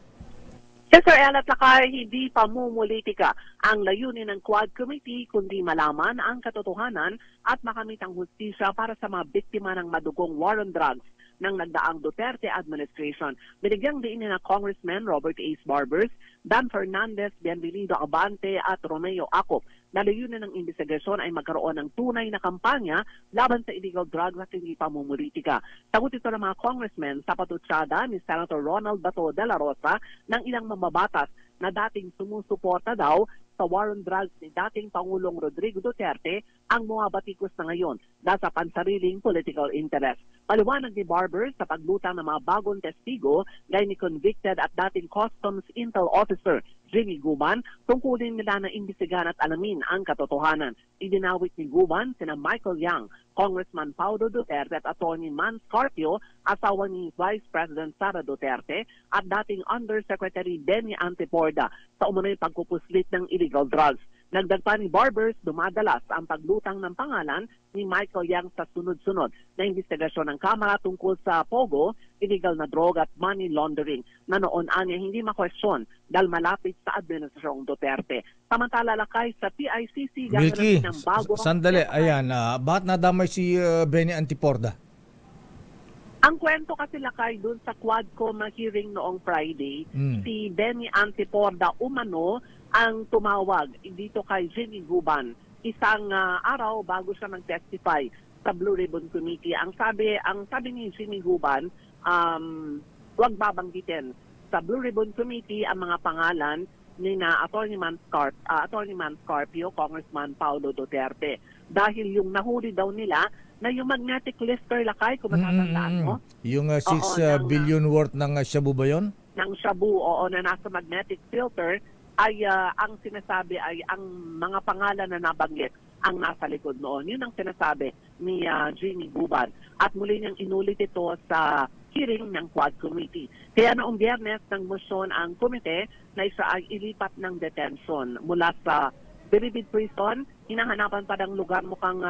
Sir El at Lakay, hindi pa mumulitika ang layunin ng Quad Committee kundi malaman ang katotohanan at makamit ang hustisya para sa mga biktima ng madugong war on drugs ng nagdaang Duterte administration. Binigyang diin na Congressman Robert Ace Barbers, Dan Fernandez, Bienvenido Abante at Romeo Acop na layunin ng investigasyon ay magkaroon ng tunay na kampanya laban sa illegal drugs at hindi pamumulitika. Sagot ito ng mga congressmen sa patutsada ni Senator Ronald Bato de la Rosa ng ilang mamabatas na dating sumusuporta daw sa war on drugs ni dating Pangulong Rodrigo Duterte ang mga batikos na ngayon nasa pansariling political interest. Paliwanag ni Barbers sa paglutang ng mga bagong testigo gaya ni convicted at dating Customs Intel Officer Jimmy Guban, tungkulin nila na imbestigahan at alamin ang katotohanan. Idinawit ni Guban sina Michael Yang, Congressman Paulo Duterte at Attorney Man Scarpio, asawa ni Vice President Sara Duterte, at dating Undersecretary Benny Antiporda sa umunoy pagpupuslit ng illegal drugs. Nagdag pa ni Barbers, dumadalas ang paglutang ng pangalan ni Michael Yang sa sunod-sunod na investigasyon ng Kamara tungkol sa POGO, illegal na droga at money laundering na noon anya hindi makwestiyon dahil malapit sa Administrasyong Duterte. Samantala lakay sa PICC Milky, gagawin ng bago. sandali. Ayan, bakit nadamay si Benny Antiporda? Ang kwento kasi lakay dun sa Quadcom hearing noong Friday, si Benny Antiporda umano ang tumawag dito kay Jimmy Guban isang araw bago siya mag-testify sa Blue Ribbon Committee. Ang sabi ni Jimmy Guban, huwag babanggitin sa Blue Ribbon Committee ang mga pangalan ni na Attorney Man Scarpio, Congressman Paulo Duterte. Dahil yung nahuli daw nila na yung magnetic lifter lakay, kung matatandaan mo. Yung 6 billion worth ng shabu ba yun? Ng shabu, oo, na nasa magnetic filter, ay ang sinasabi ay ang mga pangalan na nabanggit ang nasa likod noon. Yun ang sinasabi ni Jimmy Guban. At muli niyang inulit ito sa hearing ng Quad Committee. Kaya noong Biyernes ng motion ang komite na isa ay ilipat ng detention mula sa Bilibid Prison. Hinahanapan pa ng lugar mukhang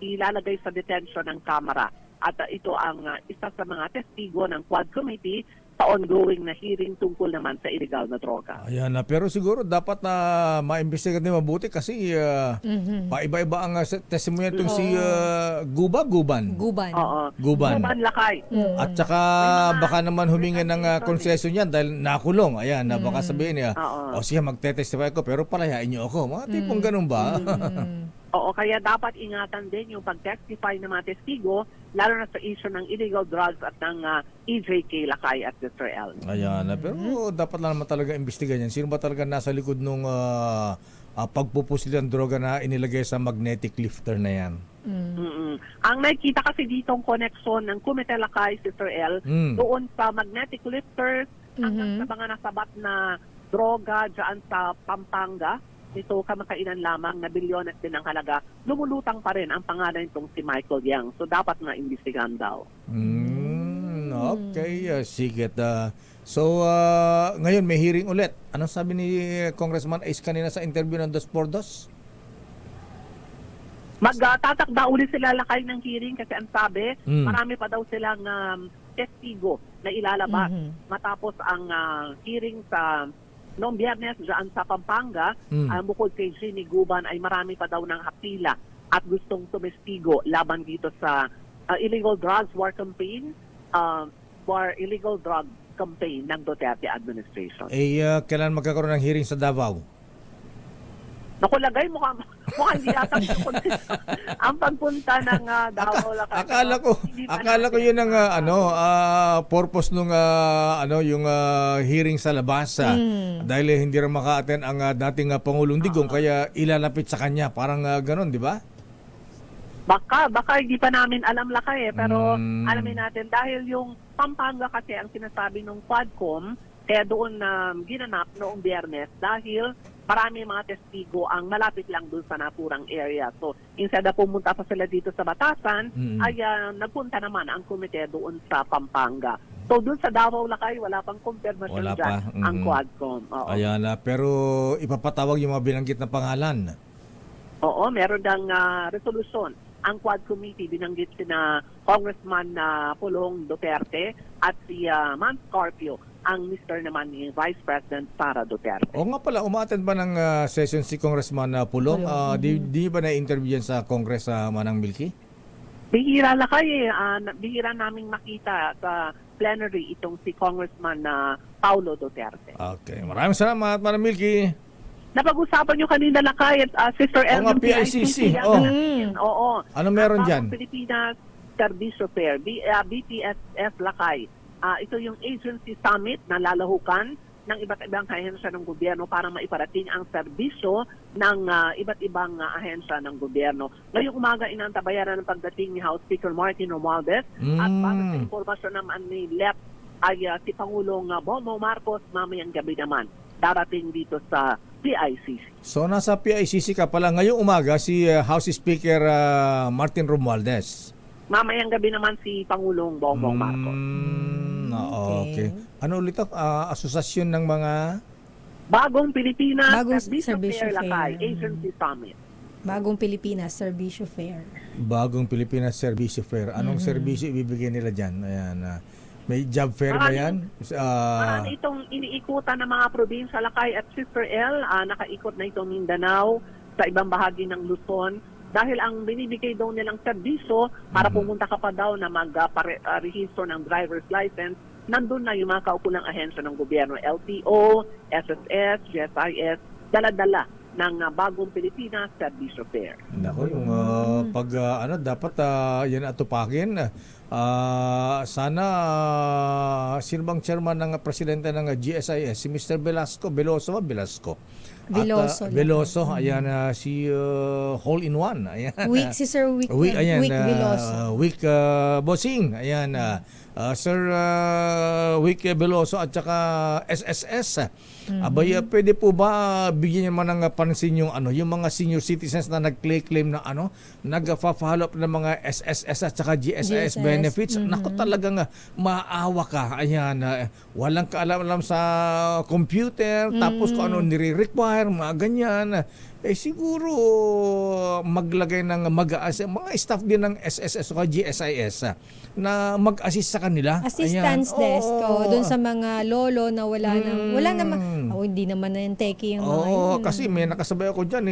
ilalagay sa detention ng Kamara. At ito ang isa sa mga testigo ng Quad Committee sa ongoing na hearing tungkol naman sa illegal na droga. Ayan na, pero siguro dapat na maimbestiga din mabuti kasi paiba-iba ang testimony itong si Guban. Oo. Guban lakay. At saka baka naman humingi ng konsesyon yan dahil nakulong. Ayan, na baka sabihin niya, o siya magte-testify ko pero palayain niyo ako. Mga tipong ganun ba? Oo, kaya dapat ingatan din yung pag-testify ng mga testigo, lalo na sa issue ng illegal drugs at ng EJK lakay at Sister L. Ayan, pero dapat lang naman talaga imbestigahan yan. Sino ba talaga nasa likod nung pagpupusli ng droga na inilagay sa magnetic lifter na yan? Ang nakikita kasi ditong koneksyon ng Kumite Lakay, Sister L, doon sa magnetic lifters, hanggang sa mga nasabat na droga dyan sa Pampanga, ito kamakainan lamang na bilyones din ang halaga, lumulutang pa rin ang pangalan itong si Michael Yang. So dapat na imbestigahan daw. Okay, sige. So ngayon may hearing ulit. Anong sabi ni Congressman Ace kanina sa interview ng 2x2? Magtatakda ulit sila lakay ng hearing kasi ang sabi, marami pa daw silang testigo na ilalabas matapos ang hearing sa noong Biyernes dyan sa Pampanga. Bukod kay Jimmy Guban ay marami pa daw ng hapila at gustong tumestigo laban dito sa illegal drugs war campaign, illegal drug campaign ng Duterte administration. Kailan magkakaroon ng hearing sa Davao? Nakulagay mukhang hindi yata ang pagpunta ng Davao lakay. Akala ko yun ang purpose nung yung hearing sa labas dahil hindi rin maka-attend ang dating Pangulong Digong kaya ilalapit sa kanya parang ganon, di ba? Baka hindi pa namin alam lakay pero alamin natin dahil yung Pampanga kasi ang sinasabi ng Quadcom kaya doon ginanap noong Biyernes dahil marami mga testigo ang malapit lang doon sa naturang area. So, instead na pumunta pa sila dito sa Batasan, ay nagpunta naman ang komite doon sa Pampanga. So, doon sa Davao lakay, wala pang confirmation dyan ang Quadcom. Ayan, pero ipapatawag yung mga binanggit na pangalan. Oo, meron dang resolusyon. Ang Quad Committee binanggit sina Congressman Pulong Duterte at si Man Scarpio, ang mister naman ni Vice President Sara Duterte. O nga pala, umattend ba ng session si Congressman Pulong? Di ba na-interview yan sa Congress Manang Milky? Bihira lakay bihira naming makita sa plenary itong si Congressman Paulo Duterte. Okay, maraming salamat Manang Milky. Napag-usapan nyo kanina lakay at Sister L ng PICC. Oo. Ano meron dyan? Pilipinas Servicio Fair, BPSF lakay. Ito yung agency summit na lalahukan ng iba't ibang ahensya ng gobyerno para maiparating ang serbisyo ng iba't ibang ahensya ng gobyerno. Ngayong umaga inantabayaran ng pagdating ni House Speaker Martin Romualdez at para sa impormasyon naman ni Lep ay si Pangulong Bongbong Marcos mamayang gabi naman darating dito sa PICC. So nasa PICC ka pala ngayong umaga si House Speaker Martin Romualdez. Mamayang gabi naman si Pangulong Bongbong Marcos. Okay. Ano ulit ito? Asosasyon ng mga Bagong Pilipinas Bagong Serbisyo Serbisyo Fair Lakay Fair. Agency Summit. Bagong Pilipinas Serbisyo Fair. Bagong Pilipinas Serbisyo Fair. Anong serbisyo ibibigay nila dyan? Ayan. May job fair ba yan? Marami itong iniikutan ng mga probinsya Lakay at Sister L. Nakaikot na itong Mindanao sa ibang bahagi ng Luzon. Dahil ang binibigay daw nilang serbisyo para pumunta ka pa daw na mag-rehistro ng driver's license, nandun na yung mga kaukulang ahensya ng gobyerno, LTO, SSS, GSIS, dala-dala ng Bagong Pilipinas Serbisyo Fair. Nako, yung dapat yan atupakin. Sana sino bang chairman ng presidente ng GSIS? Si Mr. Velasco. Veloso, ayan si Hole in One. Ayan. Si Sir Wick Veloso. Wick Bossing. Ayan. Sir Wick Veloso at saka SSS. Abay, pwede po ba bigyan naman ng pansin yung mga senior citizens na nag-claim na nag-follow up ng mga SSS at saka GSIS benefits? Nako, talagang maawa ka. Ayan, walang kaalam-alam sa computer, tapos kung ano nire-require, mga ganyan. Siguro maglagay ng mga staff din ng SSS o GSIS na mag-assist sa kanila. Assistance desk doon sa mga lolo na wala namang hindi naman na yung techie yung mga yun. Kasi may nakasabay ako dyan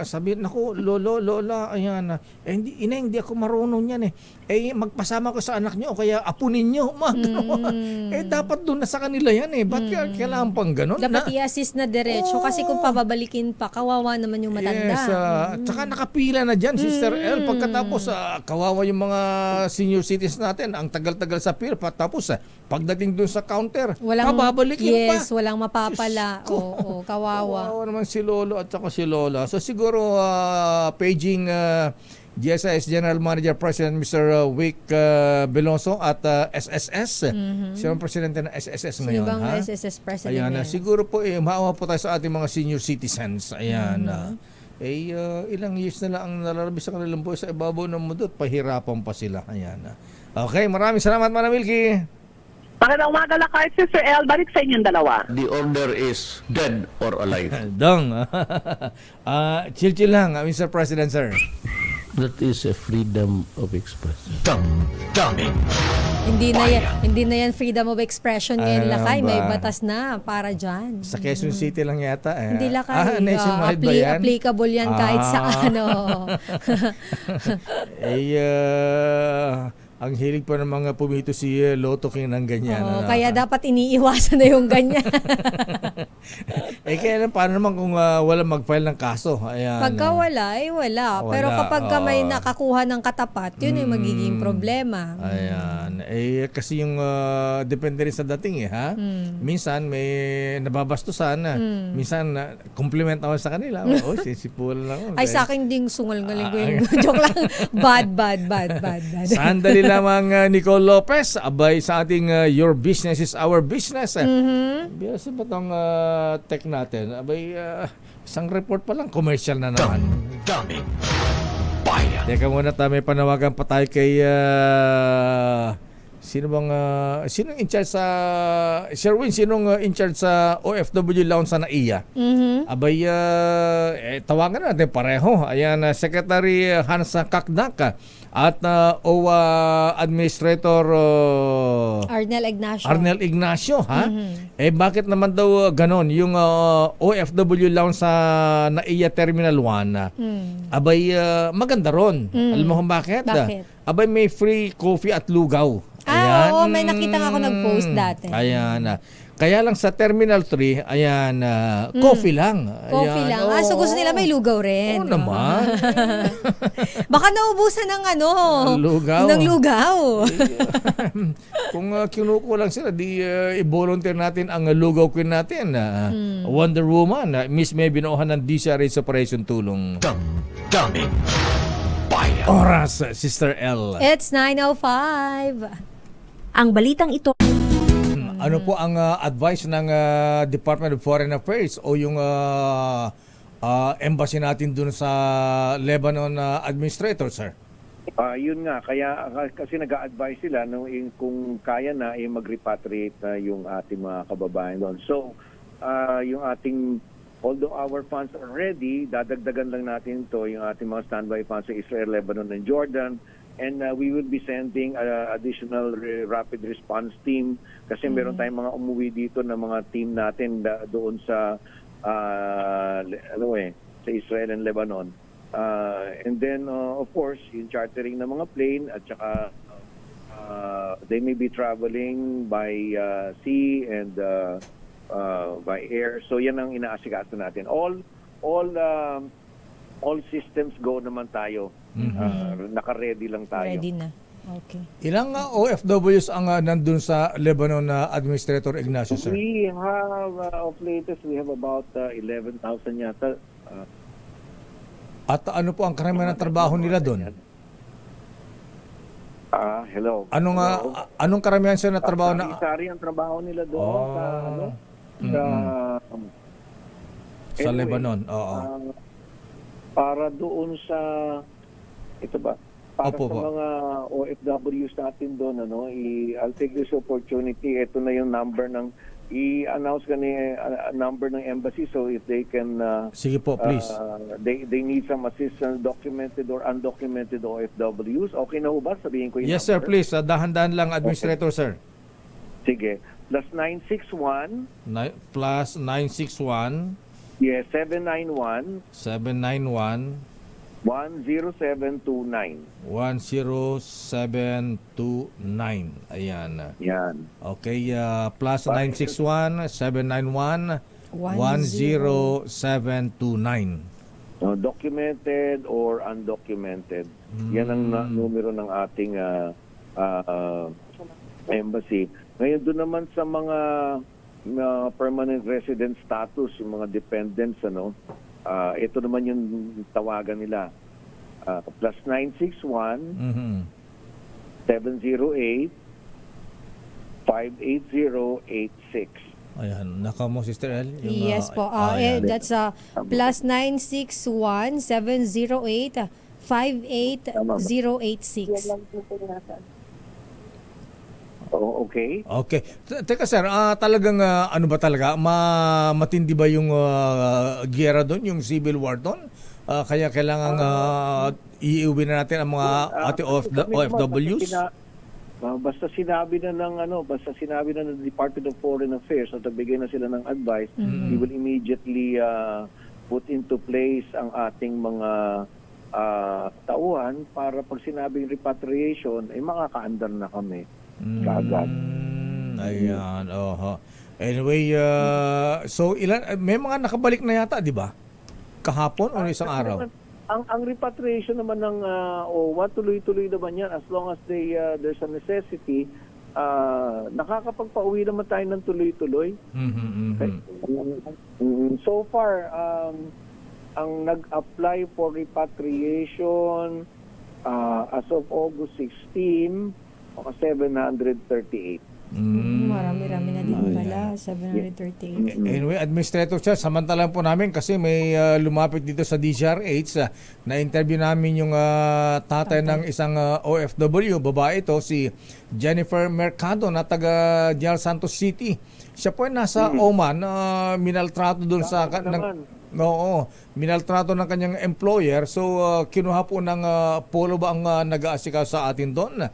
sabi, naku, lola, ayan, hindi ako marunong yan magpasama ko sa anak nyo o kaya apo ninyo, dapat doon na sa kanila yan ba't kailangan pang ganun? Dapat i-assist na diretso kasi kung pababalikin pa, kawawa naman yung matanda. Yes, tsaka nakapila na dyan, Sister L, pagkatapos kawawa yung mga senior citizens natin, ang tagal-tagal sa pila, tapos pagdating doon sa counter, pababalikin pa. Yes, walang mapapala. Oo, kawawa. Kawawa naman si lolo at saka si lola. So siguro paging GSIS General Manager President Mr. Wick Veloso at SSS. Siya ang presidente ng SSS ngayon. Sino bang SSS president? Ayan, siguro po maawa po tayo sa ating mga senior citizens. Ayan. Ilang years na lang ang nalalabis sa kanilang buhay sa ibabaw ng mundo at pahirapan pa sila. Ayan. Okay, maraming salamat, Manang Wilkie. Magandang umaga Lakay, Sister L. Balik sa inyong dalawa. The order is dead or alive. Dong. Chill lang, Mr. President, sir. That is a freedom of expression. Damdamin. Hindi na yan freedom of expression ngayon, Lakay. May batas na para dyan. Sa Quezon City lang yata. Hindi, Lakay. Nationwide ba yan? Applicable yan kahit sa ano. Ang hilig pa ng mga pumito si Lotto King ng ganyan. Kaya dapat iniiwasan na yung ganyan. Kaya paano naman kung wala mag-file ng kaso? Ayan. Pagka wala, wala. Pero kapag may nakakuha ng katapat, yun yung magiging problema. Ayan. Kasi yung depende rin sa dating Minsan may nababastusan. Minsan compliment ako sa kanila. Sisipulan lang. Ay, sa akin ding sungal-galing ko yung joke lang. Bad. Sandali lamang Nicole Lopez, abay sa ating Your Business is Our Business. Biasa ba itong tech natin? Abay, isang report pa lang, commercial na naman. Damdamin. Bayan. Teka muna tayo, may panawagan pa tayo kay sinong in charge sa Sherwin, sinong in charge sa OFW Lounge sa NAIA? Abay, tawagan natin pareho. Ayan, Secretary Hansa Kakdak at OWA Administrator Arnel Ignacio, bakit naman daw ganon yung OFW Lounge sa NAIA Terminal 1? Abay, maganda ron. Alam mo kung bakit? Abay, may free coffee at lugaw. Oo, may nakita nga ako nag-post dati. Ayan. Kaya lang sa Terminal 3, ayan, coffee lang. Coffee Ayan, lang. So gusto nila may lugaw rin. Oo naman. Baka naubusan ng Lugaw. ng lugaw. Kung kinukulang sila, di i-volunteer natin ang lugaw queen natin. Wonder Woman, Miss May Binohan ng DCRH Operation Tulong. Damdamin Bayan. Oras, Sister L. It's 9:05. Ang balitang ito Ano po ang advice ng Department of Foreign Affairs o yung embassy natin dun sa Lebanon administrator, sir? Yun nga, kaya kasi nag-a-advise sila kung kaya na mag-repatriate na yung ating mga kababayan doon. So, yung ating, although our funds are ready, dadagdagan lang natin ito, yung ating mga standby funds sa Israel, Lebanon, and Jordan. And we will be sending additional rapid response team kasi meron tayong mga umuwi dito na mga team natin doon sa sa Israel and Lebanon. And then of course, yung chartering ng mga plane at saka they may be traveling by sea and by air. So yan ang inaasikaso natin. All systems go naman tayo. Naka-ready lang tayo. Ready na. Okay. Ilang OFWs ang nandun sa Lebanon na Administrator Ignacio, sir? We have, of latest, we have about 11,000 yata. At ano po ang karamihan ng trabaho nila doon? Hello. Anong karamihan sila na trabaho na? Sari ang trabaho nila doon sa Lebanon. Oo. Para doon sa para Opo, sa mga OFWs natin doon, I'll take this opportunity. Ito na yung number ng i-announce number ng embassy, so if they can sige po, please. They need some assistance, documented or undocumented OFWs. Okay na ho ba? Sabihin ko yung Yes, sir, number? please. Dahan-dahan lang, Administrator, sir. Sige. Plus 961. Plus 961. Yes, 791. 10729. 10729. Ayan. Yan. Okay, plus 961-791-10729. Documented or undocumented. Yan ang numero ng ating embassy. Ngayon doon naman sa mga permanent resident status, yung mga dependents, ito naman yung tawagan nila. Plus 961 708 58086. Ayan, naka mo, Sister El? Yes po. That's plus 961-708-58086. Okay. Okay. Teka, sir, talagang ano ba talaga? Matindi ba yung giyera doon, yung civil war doon? Kaya kailangan iuwi na natin ang mga ating OFWs? Basta sinabi na ng Department of Foreign Affairs at nagbigay na sila ng advice, we will immediately put into place ang ating mga tauhan para pag sinabing repatriation, ay makakaandar na kami. Kaagad. Ayan, Anyway, so may mga nakabalik na yata, di ba? Kahapon o isang araw? Ang repatriation naman ng OWA, tuloy-tuloy naman yan as long as there's a necessity. Nakakapagpauwi naman tayo ng tuloy-tuloy. So far, ang nag-apply for repatriation as of August 16, 738. Marami-rami na din pala, 738. Anyway, Administrator Chair, samantalang po namin kasi may lumapit dito sa DCRH na-interview namin yung tatay ng isang OFW, babae ito, si Jennifer Mercado na taga General Santos City. Siya po ay nasa Oman, minaltrato doon sa... minaltrato ng kanyang employer. So, kinuha po ng polo ba ang nag-aasikaw sa atin doon?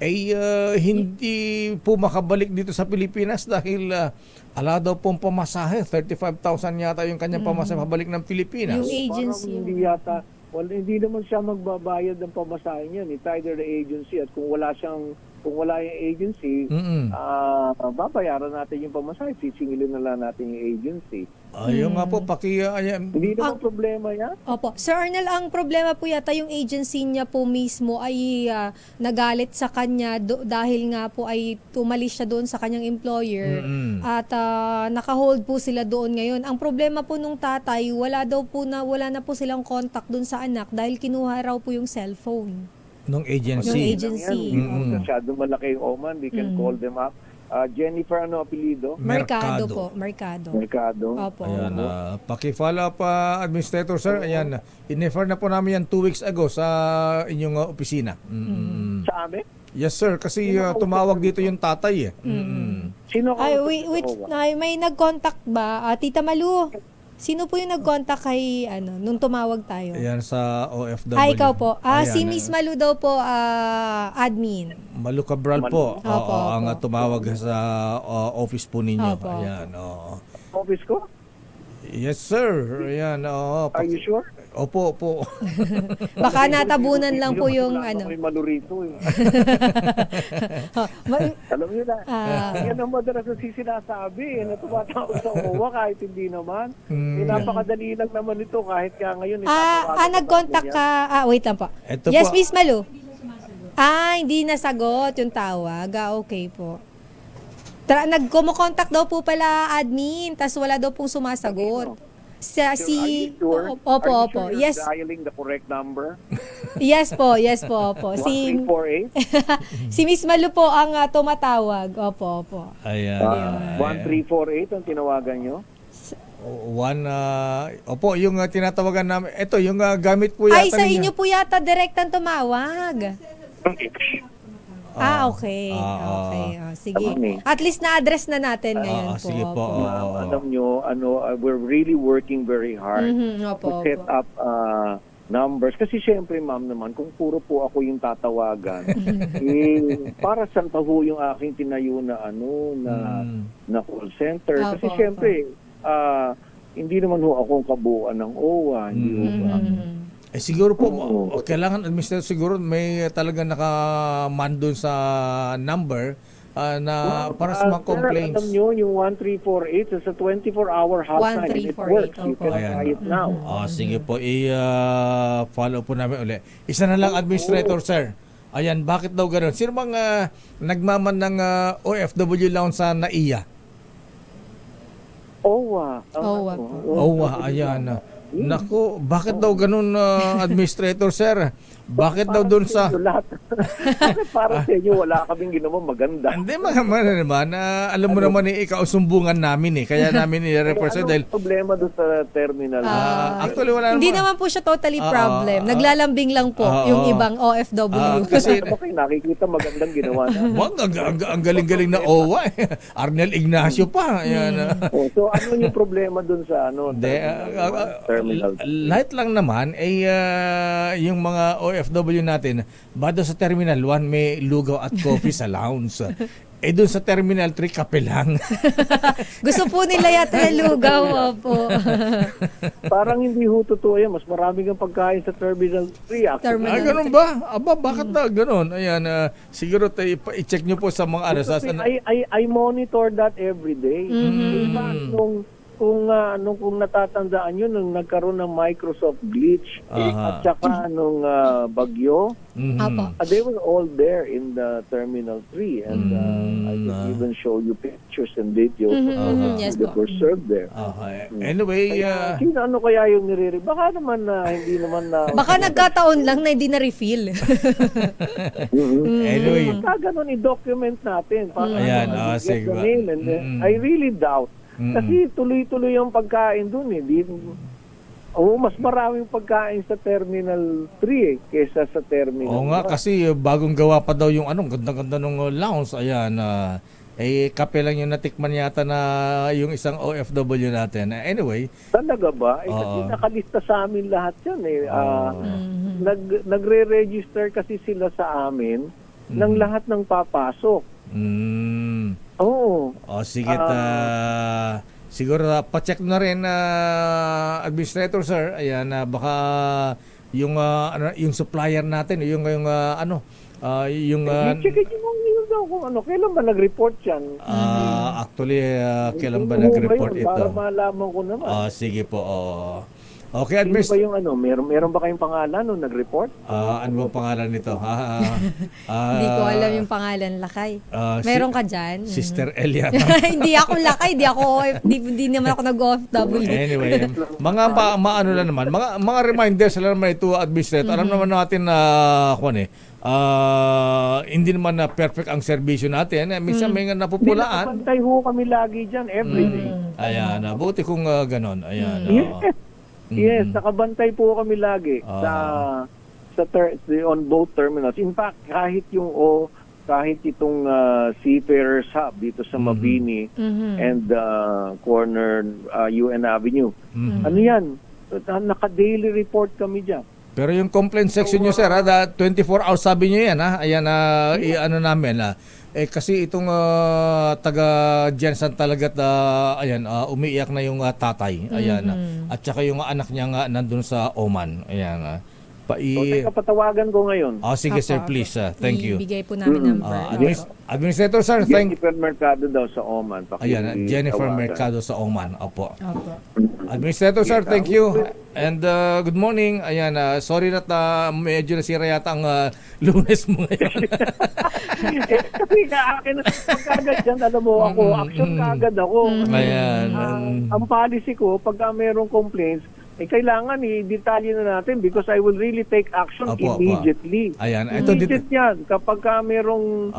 Hindi po makabalik dito sa Pilipinas dahil ala daw pong pamasahe, 35,000 yata yung kanyang pamasahe pabalik ng Pilipinas. Yung agency. Hindi naman siya magbabayad ng pamasahe niyan. It's either the agency at kung wala siyang kung wala yung agency, babayaran natin yung pamasahe, sisingilin na lang natin yung agency. Ayun nga po, Hindi naman problema yan. Opo. Sir Arnel, ang problema po yata yung agency niya po mismo ay nagalit sa kanya dahil nga po ay tumalis siya doon sa kanyang employer at naka-hold po sila doon ngayon. Ang problema po nung tatay, wala na po silang contact doon sa anak dahil kinuha raw po yung cellphone. Nung agency. Masyado malaki yung Oman, we can call them up. Jennifer, ano apelido? Mercado po. Mercado. Opo. Ayan, paki-follow up, Administrator Sir. Ayan, in-refer na po namin yan 2 weeks ago sa inyong opisina. Sa amin? Yes sir, kasi tumawag dito yung tatay eh. Sino ka? May nag-contact ba? Tita Malu, sino po yung nag-contact kay nung tumawag tayo? Ayan sa OFW. Ikaw po. Ayan, Si Miss Malu daw po, admin. Malu Cabral po. Opo, ang tumawag sa office po ninyo. Opo. Ayan, Office ko? Yes sir. Ayan, Are you sure? Opo. Baka natabunan lang po yung May malurito eh. Alam niyo na. Yan ang madalas na sinasabi na tumatawag sa OWA kahit hindi naman. Napakadali lang naman ito kahit kaya ngayon. Nag-contact ka. Wait lang po. Ito Yes, po. Miss Malu. Hindi nasagot yung tawag. Okay po. Nagkumokontak daw po pala admin, tas wala daw pong sumasagot. Are you sure? Opo. Are you sure you're Yes. dialing the correct number? Yes po. Opo. 1348? Si Miss Malu po ang tumatawag. Opo. Ayan. 1348 ang tinawagan nyo? Opo, yung tinatawagan namin. Ito, yung gamit po yata Sa ninyo. inyo po yata direktang tumawag. Okay. Sige. At least na-address na natin ngayon po. Sige po. Alam nyo, we're really working very hard to set up numbers. Kasi syempre, ma'am naman, kung puro po ako yung tatawagan, para saan pa ho yung aking tinayo na call center? Kasi syempre, hindi naman ho akong kabuuan ng OWA. Hindi ho ba? Siguro po, kailangan administrator siguro may talagang nakaman doon sa number na para sa mga complaints. Alam nyo, yung 1348 is a 24-hour hotline. It works. You can try it now. Sige po, i-follow po namin ulit. Isa na lang, administrator, sir. Ayan, bakit daw gano'n? Sino bang nagmaman ng OFW lounge sa NAIA? OWA, ayan. Naku, bakit daw ganun, administrator sir? Bakit daw doon sa... Para sa inyo, wala kaming ginawa maganda. Hindi naman, alam mo naman ikausumbungan namin kaya namin i-represent dahil... problema doon sa terminal? Actually, wala Hindi naman po siya totally problem. Naglalambing lang po yung ibang OFW. Kasi nakikita magandang ginawa na. Wag, ang galing-galing na OWA. Arnel Ignacio pa. Ayan. So ano yung problema doon sa terminal? Light lang naman yung mga OFW natin, bado sa Terminal 1 may lugaw at coffee sa lounge. Doon sa Terminal 3, kape lang. Gusto po nila yata ng lugaw. Opo. Parang hindi ho totoo yan. Mas marami kang pagkain sa Terminal 3. Ganun ba? Bakit na ganun? Ayan, siguro i-check nyo po sa mga I monitor that every day. Kung natatandaan nyo, nung nagkaroon ng Microsoft glitch at saka nung bagyo, they were all there in the Terminal 3 and I can even show you pictures and videos that were served there. Anyway, ano kaya yung baka naman hindi naman baka nagkataon lang na hindi na-refill. Anyway, ganun i-document natin para sige. I really doubt. Kasi tuloy-tuloy yung pagkain dun mas maraming pagkain sa Terminal 3 kesa sa Terminal 1. Oo nga, kasi bagong gawa pa daw yung ganda-ganda ng lounge. Ayan, kape lang yung natikman yata na yung isang OFW natin. Anyway. Talaga ba? Kasi nakalista sa amin lahat yan Nagre-register kasi sila sa amin ng lahat ng papasok. Sige, siguro pa-check na rin administrator sir. Ayan, baka yung supplier natin, yung checkin yung daw kung ano, kailan ba nag-report yan? Actually, kailan ba Ano nag-report yun? ito? Para malaman ko naman. Sige po. Okay, Sino ba yung ano? Meron ba kayong pangalan nung nag-report? Ano bang pangalan nito? Hindi ko alam yung pangalan, Lakay. Meron ka dyan? Sister Elia. Hindi ako Lakay, hindi naman ako nag-OFW. Anyway, maano lang naman, mga reminders lang naman ito, administrator. Alam naman natin na hindi naman na perfect ang serbisyo natin. Minsan may nga napupulaan. Nakapantay ho kami lagi dyan, everyday. Ayan, buti kung ganon. Ayan. Yes, nakabantay po kami lagi on both terminals. In fact, kahit itong Seafarers Hub dito sa Mabini and corner UN Avenue. Ano yan? Naka-daily report kami dyan. Pero yung complaint section nyo, sir, 24 hours sabi nyo yan, ha? Ayan, ano namin, kasi itong taga Jensen talaga umiiyak na yung tatay. Ayan. At saka yung anak niya nga nandun sa Oman. Ayan. Teka, patawagan ko ngayon. Sige, sir, please. Thank you. Ibigay po namin number. Administrator, sir, Jennifer Mercado daw sa Oman. Ayan, Jennifer Mercado sa Oman. Opo. Administrator, sir, thank you. And good morning. Ayan, sorry na medyo nasira yata ang Lunes mo ngayon. Kasi akin na kagad dyan, alam mo ako, action kagad ako. Ayan. Ang policy ko, pagka mayroong complaints, kailangan i-detalye na natin because I will really take action immediately. Ayan. Immediate yan. Kapag merong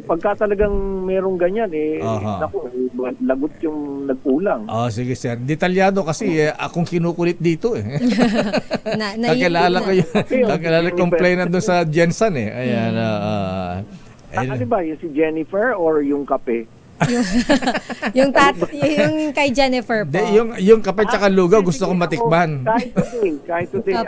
pagka talagang merong ganyan, lagot yung nagkulang. Sige, sir. Detalyado kasi akong kinukulit dito Kakilala ko yung complainant doon sa Jensen Ayan. Ano ba? Yung si Jennifer or yung kape? yung kay Jennifer po. Yung kape tsaka lugaw gusto kong matikman. Kahit today.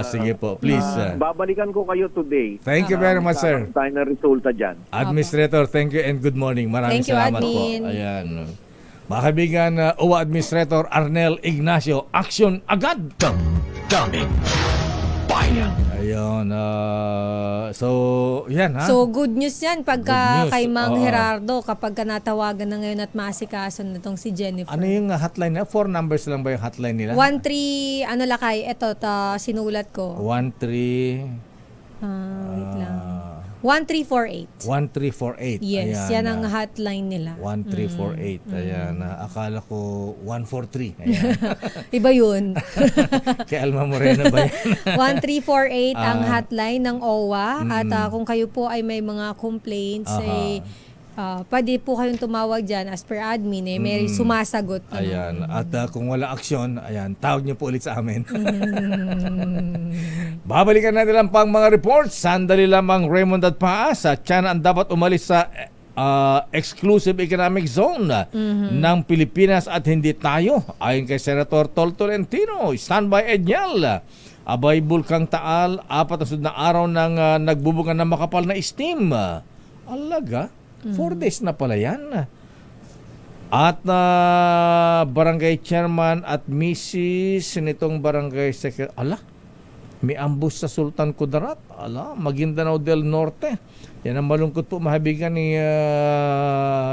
Sige po, please. Babalikan ko kayo today. Thank you very much, sir. Tayo na resulta dyan. Administrator, thank you and good morning. Maraming salamat po. Ayan. Mga kaibigan, OWA Administrator Arnel Ignacio, action agad! Damdamin Bayan. Ayun. So, yan ha. So, good news yan pagka Good news. kay Mang Gerardo kapag natawagan na ngayon at masikaso na itong si Jennifer. Ano yung hotline nila? 4 numbers lang ba yung hotline nila? 13, Lakay, eto, sinulat ko. 13... wait lang. 1348. 1348. Yes, ayan, yan ang hotline nila. 1348. Ayan, akala ko 143. Ayan. Iba yun. Kay Alma Morena ba yan? 1348 ang hotline ng OWA. At kung kayo po ay may mga complaints, pwede po kayong tumawag dyan as per admin. May sumasagot. Ayan. At kung wala aksyon, ayan, tawag niyo po ulit sa amin. Babalikan natin lang pang mga reports. Sandali lamang Raymond at Paas. China ang dapat umalis sa exclusive economic zone ng Pilipinas at hindi tayo. Ayon kay Senator Tol Tolentino, standby Edniel. Abay Bulkang Taal, 4 na sunod na araw ng nagbubunga ng makapal na steam. Alaga, 4 days na pala yan. At barangay chairman at Mrs. nitong barangay secretary, may ambush sa Sultan Kudarat. Maguindanao del Norte. Yan ang malungkot po, mahabigan ni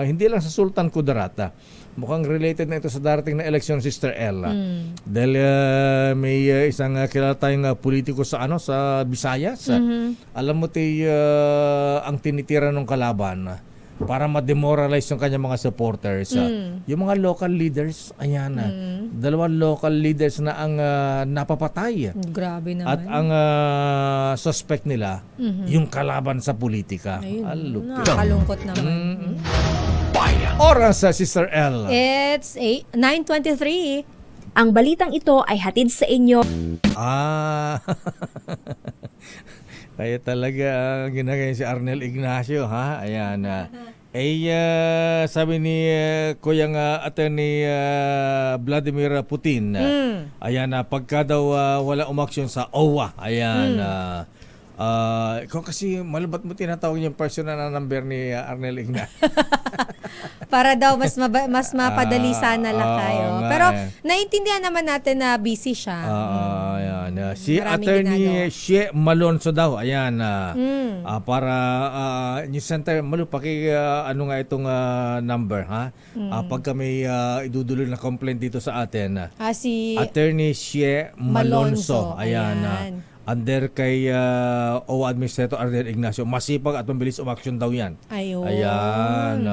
hindi lang sa Sultan Kudarat. Mukhang related na ito sa darating na eleksyon, Sister L. Dahil may isang kilala tayong politiko sa Visayas. Alam mo ang tinitira ng kalaban para ma-demoralize yung kanyang mga supporters. Yung mga local leaders, ayan na. 2 local leaders na ang napapatay. Grabe naman. At ang suspect nila, yung kalaban sa politika. Nakakalungkot naman. Oras sa Sister L. It's 9:23. Ang balitang ito ay hatid sa inyo. Kaya talaga ginagaya si Arnel Ignacio, ha? Ayan. Sabi ni Kuyang Attorney Vladimir Putin, ayan, pagka daw wala umaksyon sa OWA, ayan, ikaw kasi malabat mo tinatawag yung personal na number ni Arnel Ignacio. Para daw mas mapadali sana lang tayo. Pero naiintindihan naman natin na busy siya. Ayan. Si Maraming Attorney ginagawa. Shea Malonzo daw. Ayan. Mm. Para News Center, Malu, ano nga itong number, ha? Pagka may idudulo na complaint dito sa atin. Si Attorney Shea Malonzo. Ayan. Ayan. Under kay OWA Administrator Arden Ignacio. Masipag at mabilis umaksyon daw yan. Ayun. Ayan.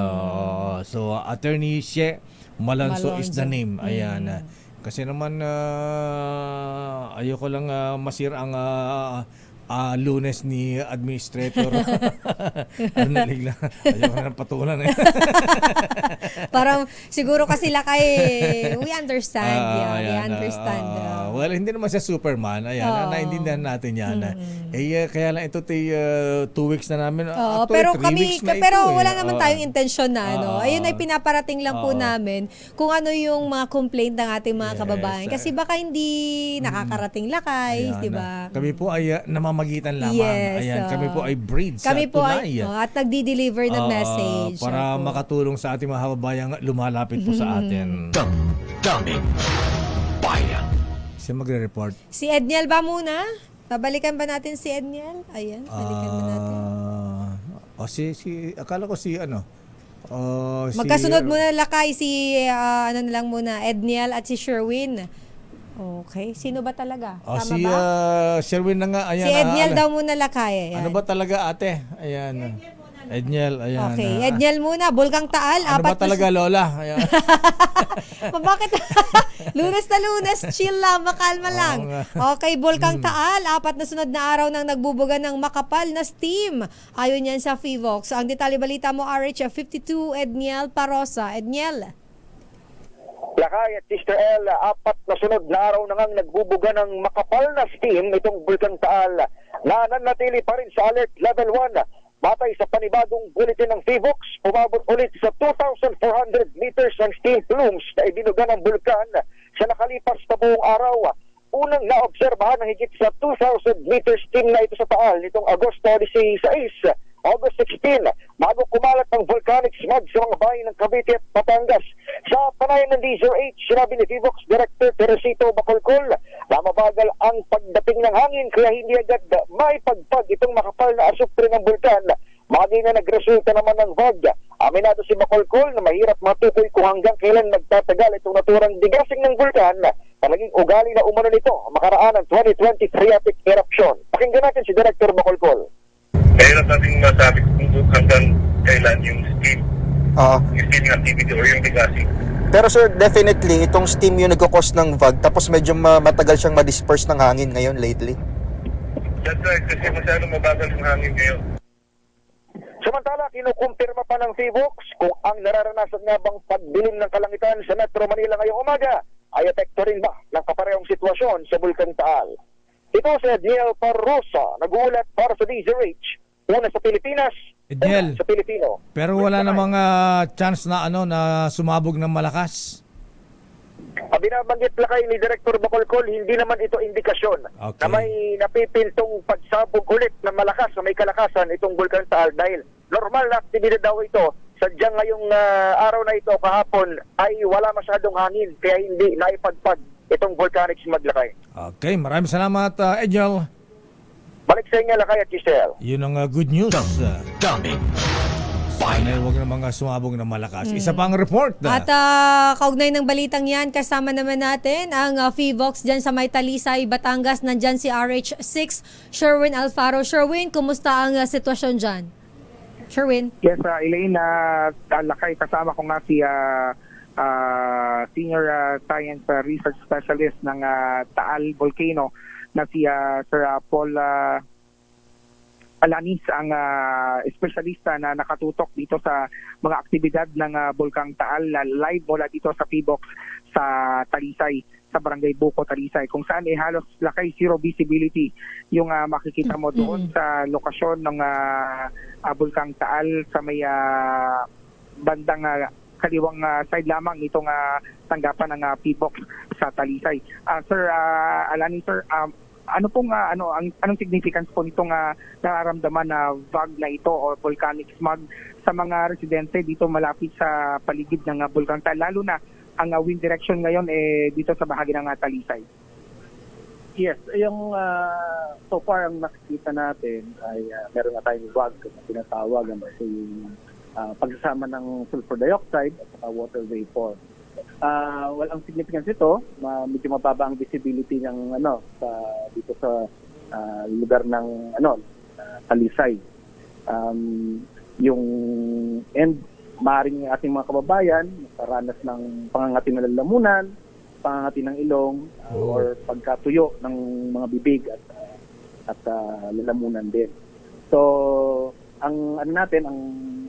So, Attorney Shea Malonzo is the Malonzo. name. Ayan. Kasi naman ayoko lang masira ang Lunes ni Administrator Arnel Igla. Ayoko na patulan eh. Parang siguro kasi Lakay, we understand. We understand. Well, hindi naman siya Superman. Ayan, naintindihan natin yan. Kaya lang ito 2 weeks na namin. Pero 3 weeks na pero ito, wala naman tayong intensyon na ayun ay pinaparating lang po namin kung ano yung mga complaint ng ating mga kababayan. Kasi baka hindi nakakarating Lakay, di ba? Kami po ay namamagitan lamang. Yes, Ayan, kami po ay bridge kami sa po tulay. at nagdi-deliver ng message. Para makatulong sa ating mga kababayang lumalapit po sa atin. Damdamin Bayan. Siya magre-report. Si Edniel ba muna? Babalikan ba natin si Edniel? Ayan, balikan ba natin? Akala ko Magkasunod muna Lakay si ano na lang muna, Edniel at si Sherwin. Okay, sino ba talaga? Tama si ba? Sherwin na nga. Ayan, Si Edniel daw muna Lakay. Ano ba talaga ate? Ayan. Edniel, ayan. Okay, Edniel muna, Bulkang Taal. Ano ba talaga Lola? Ayan. Bakit? Lunes na Lunes, chill lang, makalma lang. Okay, Bulkang Taal, 4 na sunod na araw nang nagbubuga ng makapal na steam. Ayon yan sa FIVOX. Ang detalye balita mo, RH52, Edniel Parosa. Edniel. Lakay at Sister L, 4 na sunod na araw na ngang nagbubuga ng makapal na steam itong Bulkang Taal na nanatili pa rin sa alert level 1. Batay sa panibagong bulletin ng FIVOX, umabot ulit sa 2,400 meters ng steam plumes na ibinuga ng bulkan sa nakalipas na buong araw. Unang naobserbahan ng higit sa 2,000 meters steam na ito sa Taal nitong Agosto 16, August 16, bago kumalat ng volcanic smog sa mga bayan ng Cavite at Batangas. Sa panayan ng DZRH, sinabi ni FIVOX Director Teresito Bacolcol na mabagal ang pagdating ng hangin kaya hindi agad maipagpag itong makapal na asupre ng bulkan. Bagay na nagresulta naman ng VOG. Aminado si Bacolcol na mahirap matukoy kung hanggang kailan nagtatagal itong naturang digasing ng bulkan na naging ugali na umano nito makaraan ng 2020 phreatic eruption. Pakinggan natin si Director Bacolcol. Mahirap natin masabi kung hanggang kailan yung steam, yung steaming activity or yung digasing. Pero sir, definitely, itong steam yung nagkakos ng VOG, tapos medyo matagal siyang ma-disperse ng hangin ngayon lately. That's right, kasi masyadong mabagal yung hangin ngayon. Samantala, kinukumpirma pa ng FIVOX kung ang nararanasan nga bang pagdilim ng kalangitan sa Metro Manila ngayong umaga ay epekto rin ba ng kaparehong sitwasyon sa Bulkang Taal. Ito si Edniel Parosa, nag-uulat para sa DZRH. Una sa Pilipinas, Edniel, sa Pilipino. pero wala namang chance na na sumabog ng malakas. Binabanggit Lakay ni Director Bacolcol, hindi naman ito indikasyon na may napipintong pagsabog ulit na malakas na may kalakasan itong Bulkang Taal dahil normal na aktibidad daw ito. Sadyang ngayong araw na ito kahapon ay wala masyadong hangin kaya hindi naipagpag itong volcanic smog Lakay. Okay, maraming salamat Edniel. Balik sa inyo Lakay at Giselle. Yun ang good news. Damdamin Sana huwag na mga sumabog na malakas. Isa pang report. At kaugnay ng balitang yan, kasama naman natin ang FIVOX dyan sa May Talisay, Batangas. Nandyan si RH6, Sherwin Alfaro. Sherwin, kumusta ang sitwasyon dyan? Sherwin? Yes, Elaine, Lakay, kasama ko nga si Senior Science Research Specialist ng Taal Volcano na si Sir Paul Alanis, ang espesyalista na nakatutok dito sa mga aktibidad ng Bulkang Taal, live mula dito sa FIVOX sa Talisay, sa Barangay Buko, Talisay, kung saan halos Lakay zero visibility yung makikita mo doon sa lokasyon ng Bulkang Taal sa may bandang kaliwang side lamang itong tanggapan ng FIVOX sa Talisay. Sir Alani, sir, anong significance po nitong nararamdaman na VOG na ito o volcanic smog sa mga residente dito malapit sa paligid ng Bulkang Taal, lalo na ang wind direction ngayon dito sa bahagi ng Talisay? Yes, yung so far ang nakikita natin ay meron na tayong VAG na tinatawag so yung pagsasama ng sulfur dioxide at saka water vapor. Walang significance ito, medyo mababa ang visibility ng dito sa lugar ng Talisay. Yung maaaring ating mga kababayan nakaranas ng pangangati ng lalamunan, pangangati ng ilong, or pagkatuyo ng mga bibig at lalamunan din. So, ang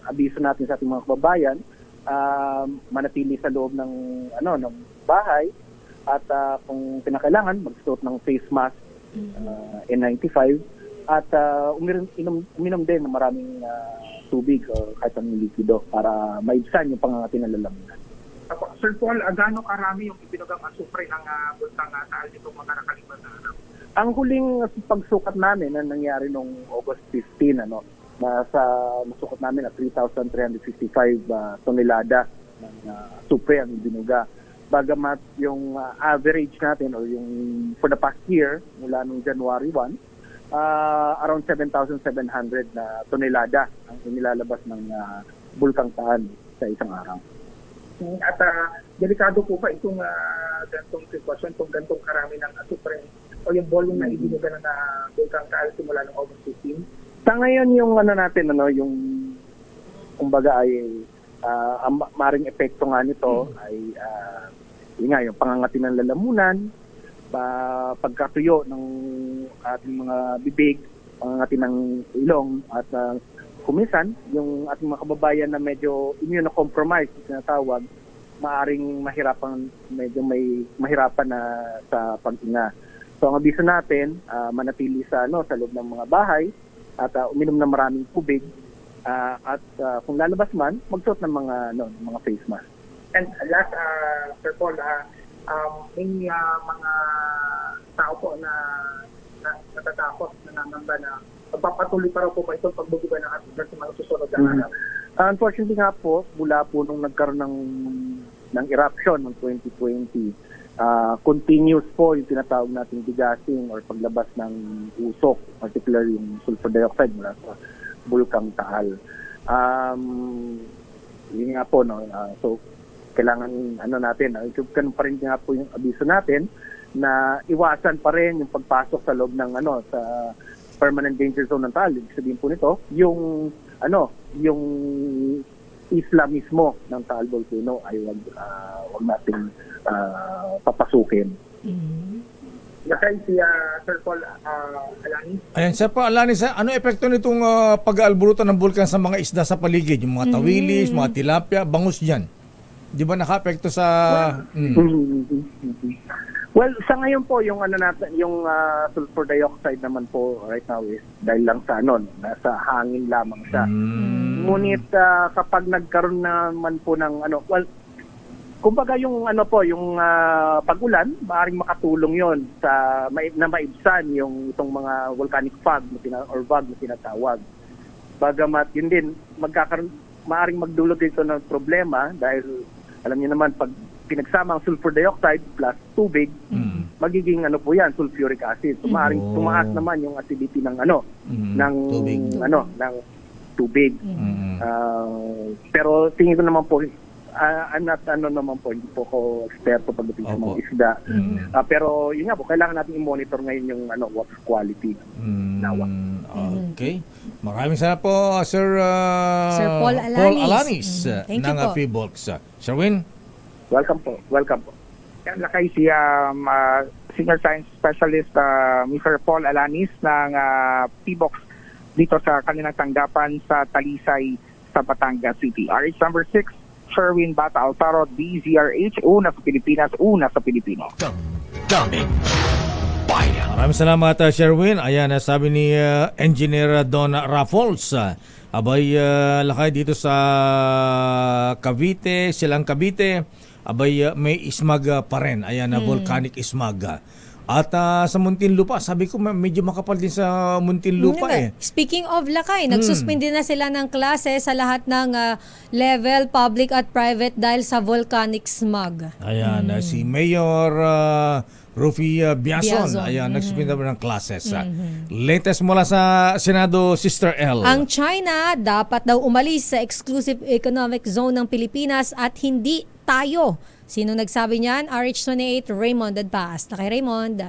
abiso natin sa ating mga kababayan, manatili sa loob ng bahay at kung kinakailangan magsuot ng face mask, N95, at uminom din ng maraming tubig o kahit anong likido para maibsan yung pangangati ng lalamunan. Sir Paul, gaano karami yung ibinugang asupre ng Bulkang Taal nitong mga nakalipas na araw? Ang huling pagsukat namin na nangyari noong August 15, nasukat namin na 3,355 tonelada ng asupre ang binuga. Bagamat yung average natin o yung for the past year, mula noong January 1, around 7,700 na tonelada ang inilalabas ng Bulkang Taal sa isang araw. At delikado po ba itong gantong sitwasyon, itong gantong karami ng asupre o yung volume na ibinuga ng Bulkang Taal simula ng August 15? Sa ngayon yung yung kumbaga ay maring epekto nga nito ay yung pangangati ng lalamunan, pagkatuyo ng ating mga bibig, pangangati ng ilong, at kumisan, yung ating mga kababayan na medyo immunocompromised, tinatawag, maaring mahirapan na sa paghinga. So ang abiso natin, manatili sa loob ng mga bahay at uminom ng maraming tubig at kung lalabas man, magsuot ng mga face mask. And last, Sir Paul, may mga tao po na natatakot, nanangamba na magpapatuloy pa raw po ba itong pagbubuga ng asupre sa mga susunod na araw? Unfortunately nga po, mula po nung nagkaroon ng eruption ng 2020, continuous po yung tinatawag nating degassing or paglabas ng usok, particularly yung sulfur dioxide mula sa Bulkang Taal. Yun nga po, so kailangan natin, ganun pa rin nga po yung abiso natin na iwasan pa rin yung pagpasok sa loob ng sa permanent danger zone ng Taal. Ibig sabihin po nito, yung isla mismo ng Taal Volcano ay wag nating papasukin. Lakay si Sir Paul Alanis. Ayan, Sir Paul Alanis, ano epekto nitong pag-aalburutan ng bulkan sa mga isda sa paligid? Yung mga tawilis, mga tilapia, bangus dyan. Di ba naka-epekto sa... Well, sa ngayon po, yung yung sulfur dioxide naman po right now is dahil lang sa nasa hangin lamang siya. Ngunit kapag nagkaroon naman po ng kumbaga yung yung pag-ulan, maaaring makatulong yon sa na maibsan yung itong mga volcanic fog or VAG na tinatawag. Bagamat yun din maaaring magdulot dito ng problema dahil alam niyo naman pag pinagsama ang sulfur dioxide plus tubig, magiging po yan, sulfuric acid. So maaaring tumaas naman yung acidity ng ng tubig. Ng tubig. Pero tingin ko naman po I'm not naman po, hindi po ko eksperto pagdating sa mga isda. Pero yun nga po, kailangan natin i-monitor ngayon yung water quality ng nawa. Okay. Maraming salamat po, Sir Paul Alanis. ng PHIVOLCS. Sherwin? Welcome po. Yan, lakay si Senior Science Specialist Mr. Paul Alanis ng PHIVOLCS dito sa kanilang tanggapan sa Talisay sa Batangas City. RH number 6, Sherwin Bata Altaro, DZRH, una sa Pilipinas, una sa Pilipino. Daming bayan. Maraming salamat, Sherwin. Ayan, sabi ni Engineer Don Raffles. Abay, lakay dito sa Cavite, Silang Cavite. Abay, may ismag pa rin. Ayan, volcanic ismag. At sa Muntinlupa, sabi ko medyo makapal din sa Muntinlupa eh. Speaking of Lakay, nagsuspindi na sila ng klase sa lahat ng level, public at private dahil sa volcanic smog. Ayan, si Mayor Rufi Biazon. Ayan, nagsuspindi na ng classes. Latest mula sa Senado, Sister L. Ang China dapat daw umalis sa exclusive economic zone ng Pilipinas at hindi tayo. Sino nagsabi niyan? RH28, Raymond Adpas. Kay Raymond.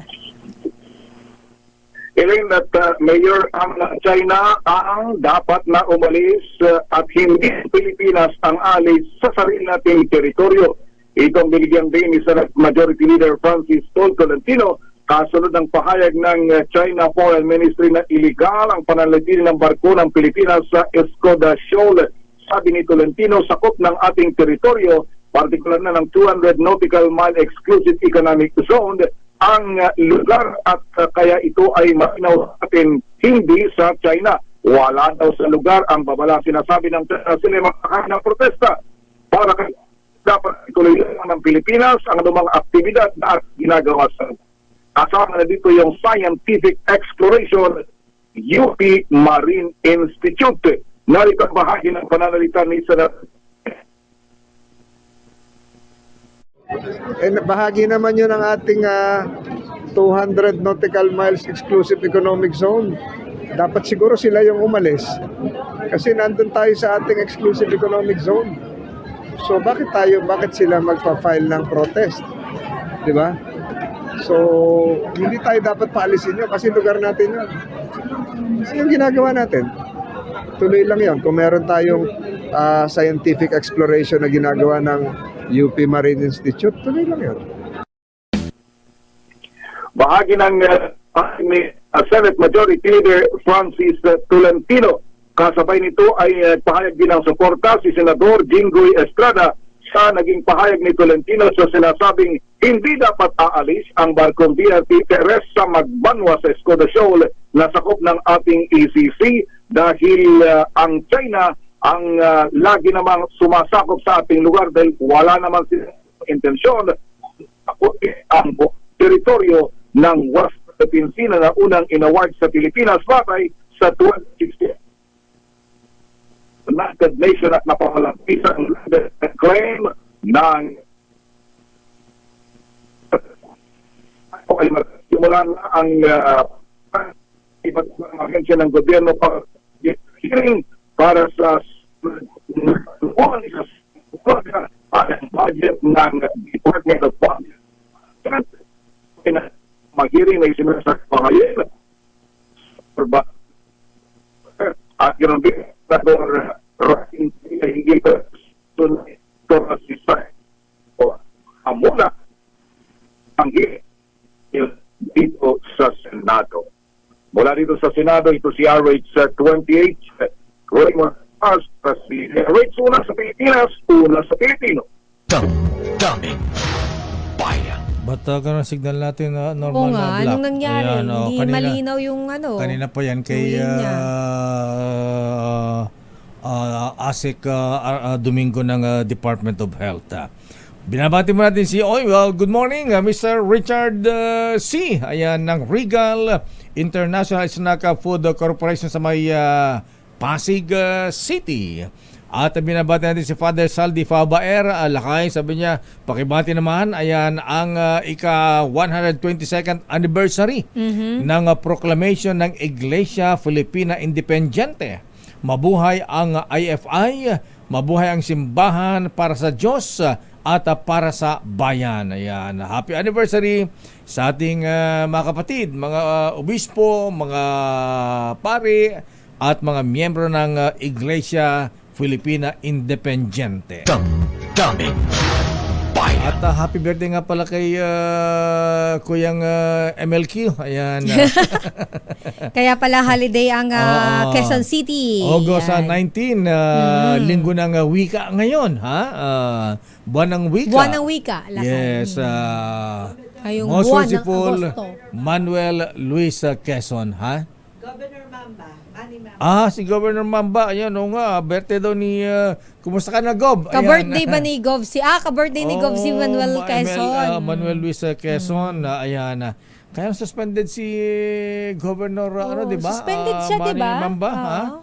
Elaine, at Mayor ang China ang dapat na umalis at hindi Pilipinas ang alis sa sarili nating teritoryo. Itong binigyan din ni Senate Majority Leader Francis Tolentino kasunod ng pahayag ng China Foreign Ministry na iligal ang pananatili ng barko ng Pilipinas sa Escoda Shoal. Sabi ni Tolentino, sakop ng ating teritoryo, partikular na ng 200 nautical mile exclusive economic zone ang lugar at kaya ito ay malinaw natin hindi sa China. Wala daw sa lugar ang babala. Sinasabi ng sila makakain ng protesta para dapat ituloy lang ng Pilipinas ang anumang aktibidad na ginagawa sa kasama na dito yung Scientific Exploration UP Marine Institute. Narito ang bahagi ng pananalita ni Senator. Bahagi naman yun ng ating 200 nautical miles exclusive economic zone. Dapat siguro sila yung umalis kasi nandun tayo sa ating exclusive economic zone. So bakit sila magpa-file ng protest? Di ba? So hindi tayo dapat paalisin yun kasi lugar natin yun. Kasi yung ginagawa natin, tuloy lang yun. Kung meron tayong scientific exploration na ginagawa ng UP Marine Institute, tuloy lang yun. Bahagi ng Senate Majority Leader Francis Tolentino. Kasabay nito ay pahayag din ng suporta si Senador Jinggoy Estrada sa naging pahayag ni Tolentino sa sinasabing hindi dapat aalis ang barkong BRT Teres sa Magbanwa sa Escoda Shoal na sakop ng ating ECC dahil ang China ang lagi namang sumasakop sa ating lugar dahil wala naman silang intensyon ang teritoryo ng West Philippine Sea na unang inaward sa Pilipinas batay sa 2016 United Nations at napamalampisang claim ng ay magsimula na ang iba't ibang ahensya ng gobyerno hearing para sa budget ng Department of Finance. Mag-hearing na isinara sa pangayon at yun ang hindi ka tunay ito na sisay o amuna ang dito sa Senado. Mula dito sa Senado, ito si RH28 Raymond As si RH una sa Pilipinas, una sa Pilipino. Daming bayan. Ba't ganun signal natin normal Oo na nga, black? anong nangyari? Ayan, Hindi malinaw yung Kanina pa yan kay ASIC Domingo ng Department of Health. Binabati mo natin si good morning, Mr. Richard C. Ayan, ng Regal International Snack Food Corporation sa may Pasig City. At binabati natin si Father Saldi Fabaer Lakay. Sabi niya, pakibati naman, ayan ang ika-122nd anniversary ng proclamation ng Iglesia Filipina Independiente. Mabuhay ang IFI, mabuhay ang simbahan para sa Diyos at para sa bayan. Ayan, happy anniversary sa ating mga kapatid, mga obispo, mga pari, at mga miyembro ng Iglesia Filipina Independiente. Daming bayan. At happy birthday nga pala kay Kuyang MLQ. Ayan. Kaya pala holiday ang Quezon City. August 19, linggo ng wika ngayon. Buwan ng wika. Buwan ng wika. Yes. Ngayong Most buwan ng Merciful Agosto. Manuel Luis Quezon. Governor Mamba. Manny Mamba. Si Governor Mamba. Ayan, nga. Birthday daw ni... kumusta ka na, Gob? Ka-birthday ba ni Gov si... ka-birthday ni Gov si Manuel Quezon. Manuel Luis Quezon. Ayan. Kaya suspended si Governor, di ba? Suspended siya, di ba? Manny Mamba, ha?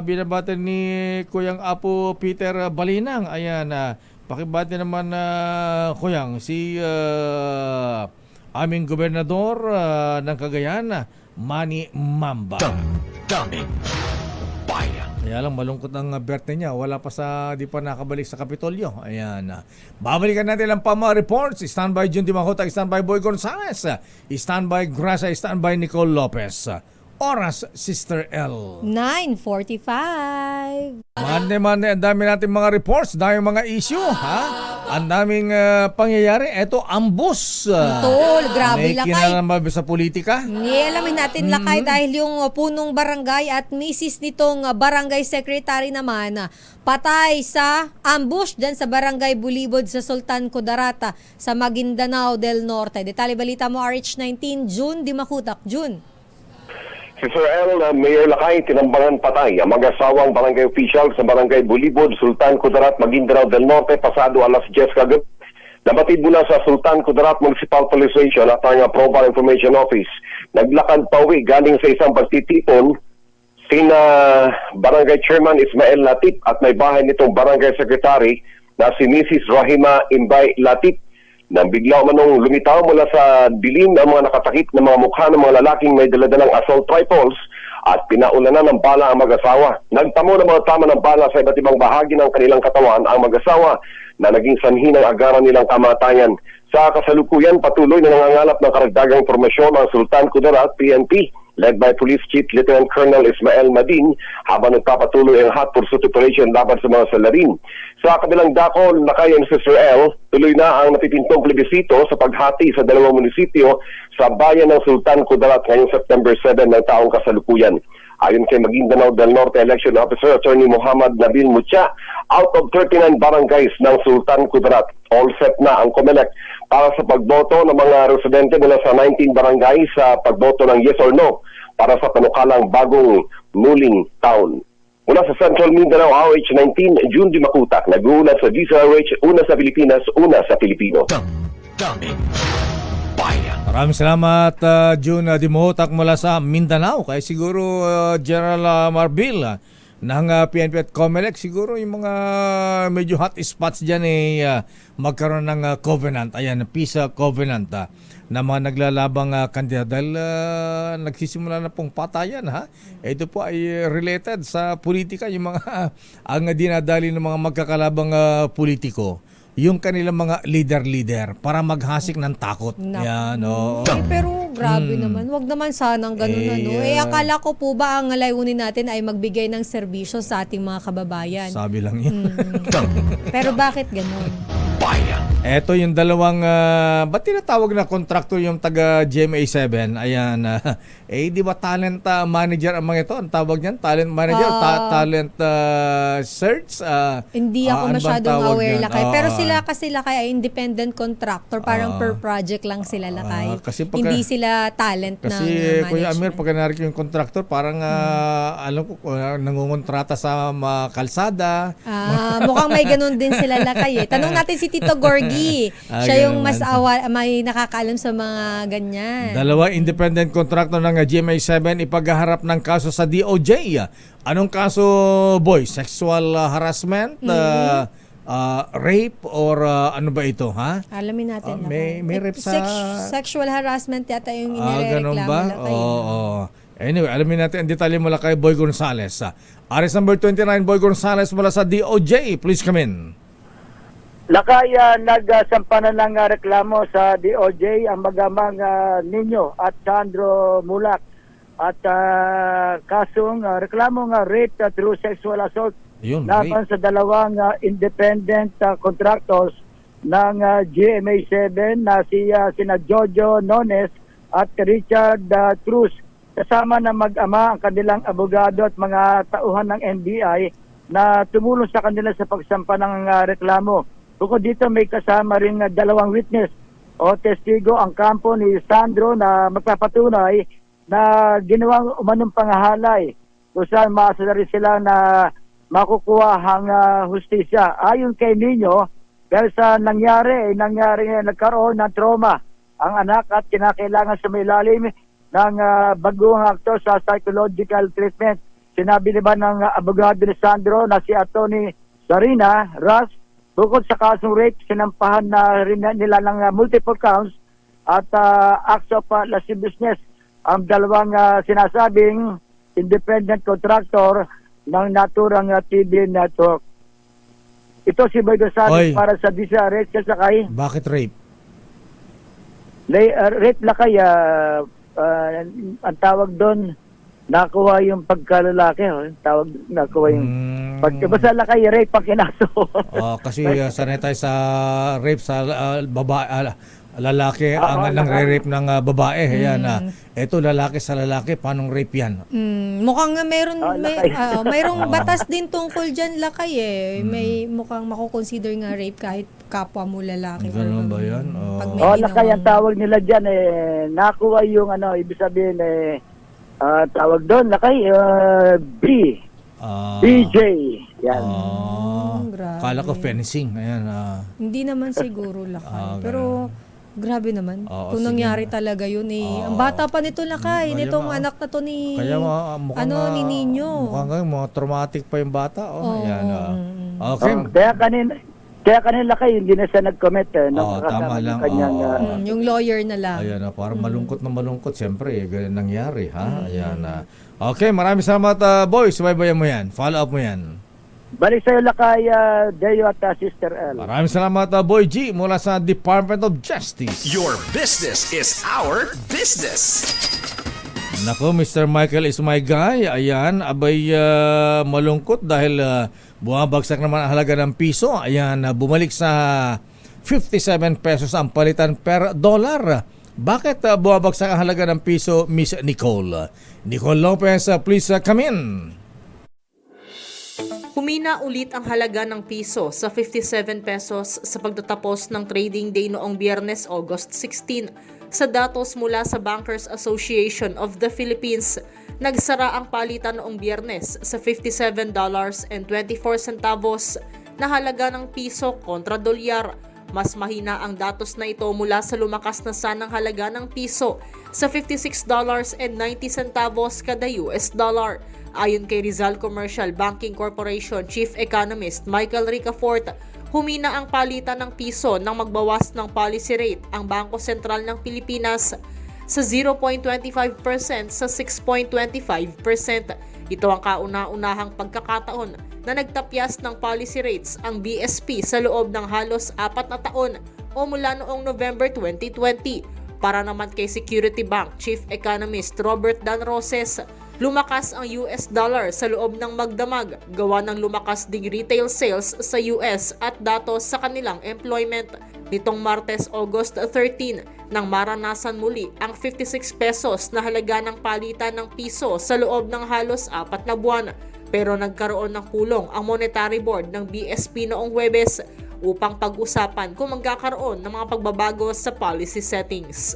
Binabati ni Kuyang Apo Peter Balinang. Ayan, pakibati naman Kuyang, si aming gobernador ng Cagayan, Manny Mamba. Daming bayan. Kaya lang malungkot ang birthday niya. Di pa nakabalik sa Kapitolyo. Ayan. Babalikan natin ang PAMA reports. Standby Jun Dimahota, standby Boy Gonzales, standby Gracia, standby Nicole Lopez. Oras, Sister L. 9:45. Mande, ang dami natin mga reports, dami mga issue, ha? Ang daming pangyayari. Eto, ambus. Tol, grabe, Lakay. May kinalaman ba sa politika? Alamin natin, Lakay, dahil yung punong barangay at misis nitong barangay secretary naman, patay sa ambush dyan sa barangay Bulibod sa Sultan Kudarat sa Maguindanao del Norte. Detalye balita mo, RH19, June Dimakutak. June. Si Sir L. Mayor Lakay, tinambangan patay ang mag-asawang barangay official sa barangay Bulibod, Sultan Kudarat, Maguindanao del Norte, pasado alas 10 kagabi. Nabatid mula sa Sultan Kudarat Municipal Police Station at ang Provincial Information Office. Naglakad pauwi galing sa isang pagtitipon sina Barangay Chairman Ismael Latip at may bahay nitong Barangay Secretary na si Mrs. Rahima Imbay Latip. Nang bigla manong lumitaw mula sa dilim ng mga nakatakip na mga mukha ng mga lalaking may daladalang assault rifles at pinaulanan ng bala ang mag-asawa. Nagtamo ng mga tama ng bala sa iba't ibang bahagi ng kanilang katawan ang mag-asawa na naging sanhi ng agaran nilang kamatayan. Sa kasalukuyan, patuloy na nangangalap ng karagdagang impormasyon ang Sultan Kudarat PNP led by Police Chief Lieutenant Colonel Ismael Madin habang nagpapatuloy ang hot pursuit operation laban sa mga salarin. Sa kabilang dako, nakayan si Sir L, tuloy na ang napipintong plebisito sa paghati sa dalawang munisipyo sa bayan ng Sultan Kudarat ngayong September 7 ng taong kasalukuyan. Ayon kay Maguindanao del Norte Election Officer Attorney Muhammad Nabil Mucha, out of 39 barangays ng Sultan Kudarat, all set na ang COMELEC para sa pagboto ng mga residente mula sa 19 barangay sa pagboto ng yes or no para sa panukalang bagong muling taon. Mula sa Central Mindanao, RH19, June Dimakutak, nag-uulat sa DZRH, una sa Pilipinas, una sa Pilipino. Daming bayan. Maraming salamat, June Dimakutak mula sa Mindanao. Kaya siguro, General Marbil, ng PNP at COMELEC, siguro yung mga medyo hot spots dyan magkaroon ng covenant. Ayan, peace covenant na mga naglalabang kandidat dahil nagsisimula na pong patayan, ha? Ito po ay related sa politika, yung mga ang dinadali ng mga magkakalabang politiko, yung kanilang mga leader para maghasik ng takot. Yan, Pero grabe naman, wag naman sanang ganun akala ko po ba ang layunin natin ay magbigay ng serbisyo sa ating mga kababayan. Sabi lang yun. Pero bakit ganun? Eto yung dalawang, ba't tinatawag na contractor yung taga GMA7? Ayan, di ba talent manager ang mga ito? Ang tawag niyan, talent manager, talent search? Hindi ako masyadong aware, Lakay. Pero sila kasi Lakay ay independent contractor, parang per project lang sila, Lakay. Hindi sila talent ng management. Kasi Kuya Amir, pag narik yung contractor, parang alam ko, nangungontrata sa kalsada. Mukhang may ganun din sila, Lakay. Tanong natin si Tito Gorgie. Siya yung mas may nakakaalam sa mga ganyan. Dalawa independent contractor ng GMA7 ipaghaharap ng kaso sa DOJ. Anong kaso, boy? Sexual harassment? Rape? Or ano ba ito, ha? Alamin natin. May rape sa... Sexual harassment yata yung inireklamo ba? Anyway, alamin natin ang detalye mula kay Boy Gonzales. Arrest number 29, Boy Gonzales mula sa DOJ. Please come in. Lakay, nagsampa na ng reklamo sa DOJ ang magamang Nino at Sandro Mulak at kasong reklamong rape through sexual assault laban sa dalawang independent contractors ng GMA7 na sina Jojo Nones at Richard Cruz. Kasama na mag-ama ang kanilang abogado at mga tauhan ng NBI na tumulong sa kanila sa pagsampa ng reklamo. Bukod dito may kasama rin dalawang witness o testigo ang kampo ni Sandro na magpapatunay na ginawang umanong pangahalay kung saan maasala rin sila na makukuha ang hustisya. Ayon kay Nino, dahil sa nangyari nagkaroon ng trauma ang anak at kinakailangan sa may lalim ng baguhang akto sa psychological treatment. Sinabi naman ng abogado ni Sandro na si Atty. Sarina Ras, bukod sa kasong rape, sinampahan na rin nila ng multiple counts at acts of lasciviousness ang dalawang sinasabing independent contractor ng naturang TV network. Ito si Boy Gonzales para sa Disa Rachel Sakay. Bakit rape? Rape Lakay, ang tawag doon, nakuha yung pagkalalaki. Tawag, nakuha yung basta Lakay, rape ang kinaso. Kasi sanay tayo sa rape sa babae, lalaki ang nangre-rape ng babae. Ayan, eto lalaki sa lalaki, paanong rape yan? Mukhang nga mayroong batas din tungkol dyan, Lakay May mukhang mako-consider nga rape kahit kapwa mo lalaki. Ganun ba yan? Lakay, ang tawag nila dyan, nakuha yung ibig sabihin, tawag doon, Lakay, BJ. Yan. Kala ko fencing. Ayan. Hindi naman siguro, Lakay. Pero grabe naman. Kung sige. nangyari talaga yun ang bata pa nito, Lakay. Nitong anak na to ni ni Nino. Mukhang mga traumatic pa yung bata. Ayan. Okay. Kaya kanila kayo, hindi na siya nag-commit. Tama lang. Yung lawyer na lang. Ayan, parang malungkot na malungkot. Siyempre, ganyan nangyari. Ayan. Okay, maraming salamat, boy. Subaybayan mo yan. Follow up mo yan. Balik sa'yo, Lakay, Deo at Sister L. Maraming salamat, Boy G, mula sa Department of Justice. Your business is our business. Nako, Mr. Michael is my guy. Ayan, abay malungkot dahil bumabagsak naman ang halaga ng piso. Ayan, bumalik sa 57 pesos ang palitan per dollar. Bakit bumabagsak ang halaga ng piso, Miss Nicole? Nicole Lopez, please come in. Humina ulit ang halaga ng piso sa 57 pesos sa pagtatapos ng trading day noong Biyernes, August 16. Sa datos mula sa Bankers Association of the Philippines, nagsara ang palitan noong Biyernes sa $57.24 na halaga ng piso kontra dolyar. Mas mahina ang datos na ito mula sa lumakas na sanang halaga ng piso sa $56.90 kada US dollar. Ayon kay Rizal Commercial Banking Corporation Chief Economist Michael Ricafort, humina ang palitan ng piso nang magbawas ng policy rate ang Bangko Sentral ng Pilipinas sa 0.25% sa 6.25%. Ito ang kauna-unahang pagkakataon na nagtapyas ng policy rates ang BSP sa loob ng halos 4 na taon o mula noong November 2020. Para naman kay Security Bank Chief Economist Robert Dan Roses, lumakas ang US dollar sa loob ng magdamag gawa ng lumakas ding retail sales sa US at datos sa kanilang employment. Nitong Martes, August 13, nang maranasan muli ang 56 pesos na halaga ng palitan ng piso sa loob ng halos 4 na buwan. Pero nagkaroon ng pulong ang Monetary Board ng BSP noong Huwebes upang pag-usapan kung magkakaroon ng mga pagbabago sa policy settings.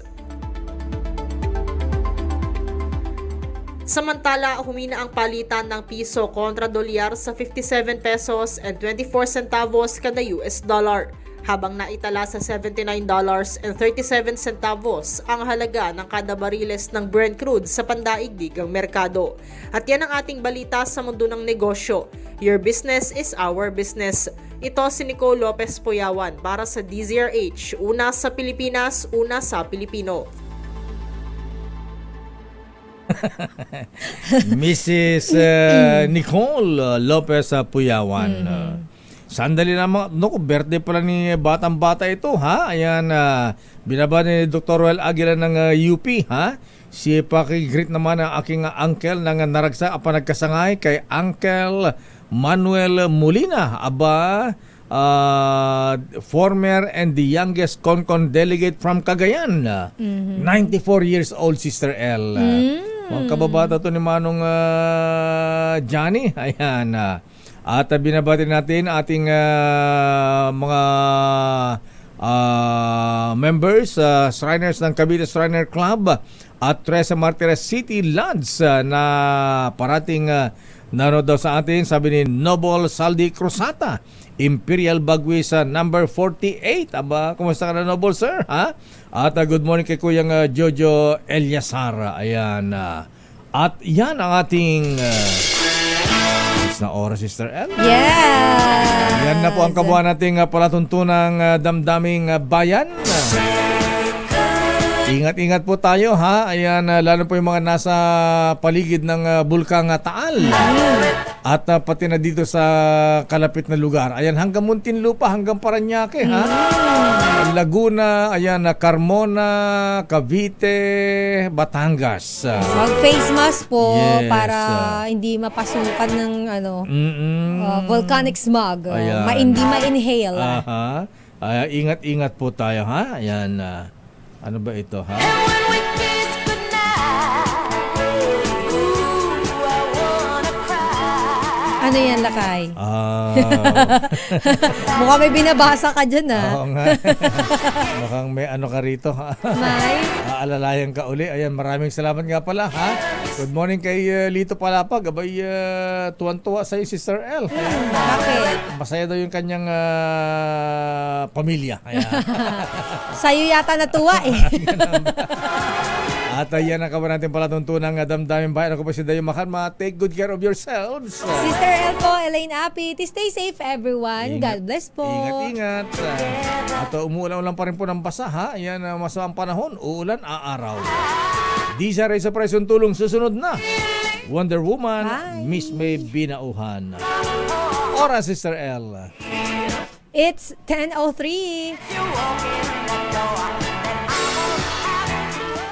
Samantala, humina ang palitan ng piso kontra dolyar sa 57 pesos and 24 centavos kada US dollar, habang naitala sa $79.37 ang halaga ng kada bariles ng Brent crude sa pandaigdigang merkado. At yan ang ating balita sa mundo ng negosyo. Your business is our business. Ito si Nicole Lopez Puyawan para sa DZRH, una sa Pilipinas, una sa Pilipino. Mrs. Nicole Lopez Puyawan. Sandali naman, birthday pala ni batang-bata ito, ha? Ayan, binaba ni Dr. Roel Aguila ng UP, ha? Si pakigreet naman ang aking uncle ng naragsak panagkasangay kay Uncle Manuel Molina. Aba, former and the youngest Concon delegate from Cagayan. 94 years old, Sister L. Mga kababata to ni Manong Johnny. Ayan. At binabati natin ating mga members, Shriners ng Cavite Shriner Club at Teresa Martires City Lads na parating Nanood daw sa atin, sabi ni Noble Saldi Cruzata, Imperial Bagwe sa number 48. Aba, kumusta ka na, Noble, sir? Ha? At good morning kay Kuyang Jojo Eliasara. Ayan. At yan ang ating na oras, Sister L. Yes! Yan na po ang kabuuan nating palatuntunang damdaming bayan. Ingat-ingat po tayo, ha. Ayan, lalo po yung mga nasa paligid ng Bulkang Taal. At pati na dito sa kalapit na lugar. Ayan, hanggang Muntinlupa, hanggang Parañaque, ha. Laguna, ayan, Carmona, Cavite, Batangas. Mag-face mask po Yes. para hindi mapasukan ng volcanic smog. Ayan. Hindi ma-inhale. Aha. Ingat-ingat po tayo, ha. Ayan, ano ba ito, ha? Ano yan, Lakay? Mukhang may binabasa ka dyan, ha? Oo nga. Mukhang may ano ka rito, ha? May? Aalalayan ka uli. Ayan, maraming salamat nga pala, ha? Good morning kay Lito Palapag. Abay, tuwan-tuwa sa'yo, Sister L. Bakit? Masaya daw yung kanyang pamilya. Ayan. Sa'yo yata natuwa, eh. At ayan ang kawan natin palatuntunang damdamin bayan. Ako po si Dayo Makarma. Take good care of yourselves. Sister El po, Elaine Apit. Stay safe, everyone. God bless po. Ingat-ingat. At umuulan-ulan pa rin po ng basa, ha? Ayan, masamang panahon. Uulan, aaraw. Di sa Reza Presyon tulong susunod na. Wonder Woman, Bye. Miss May Binauhan. Oras, Sister L. It's 10:03.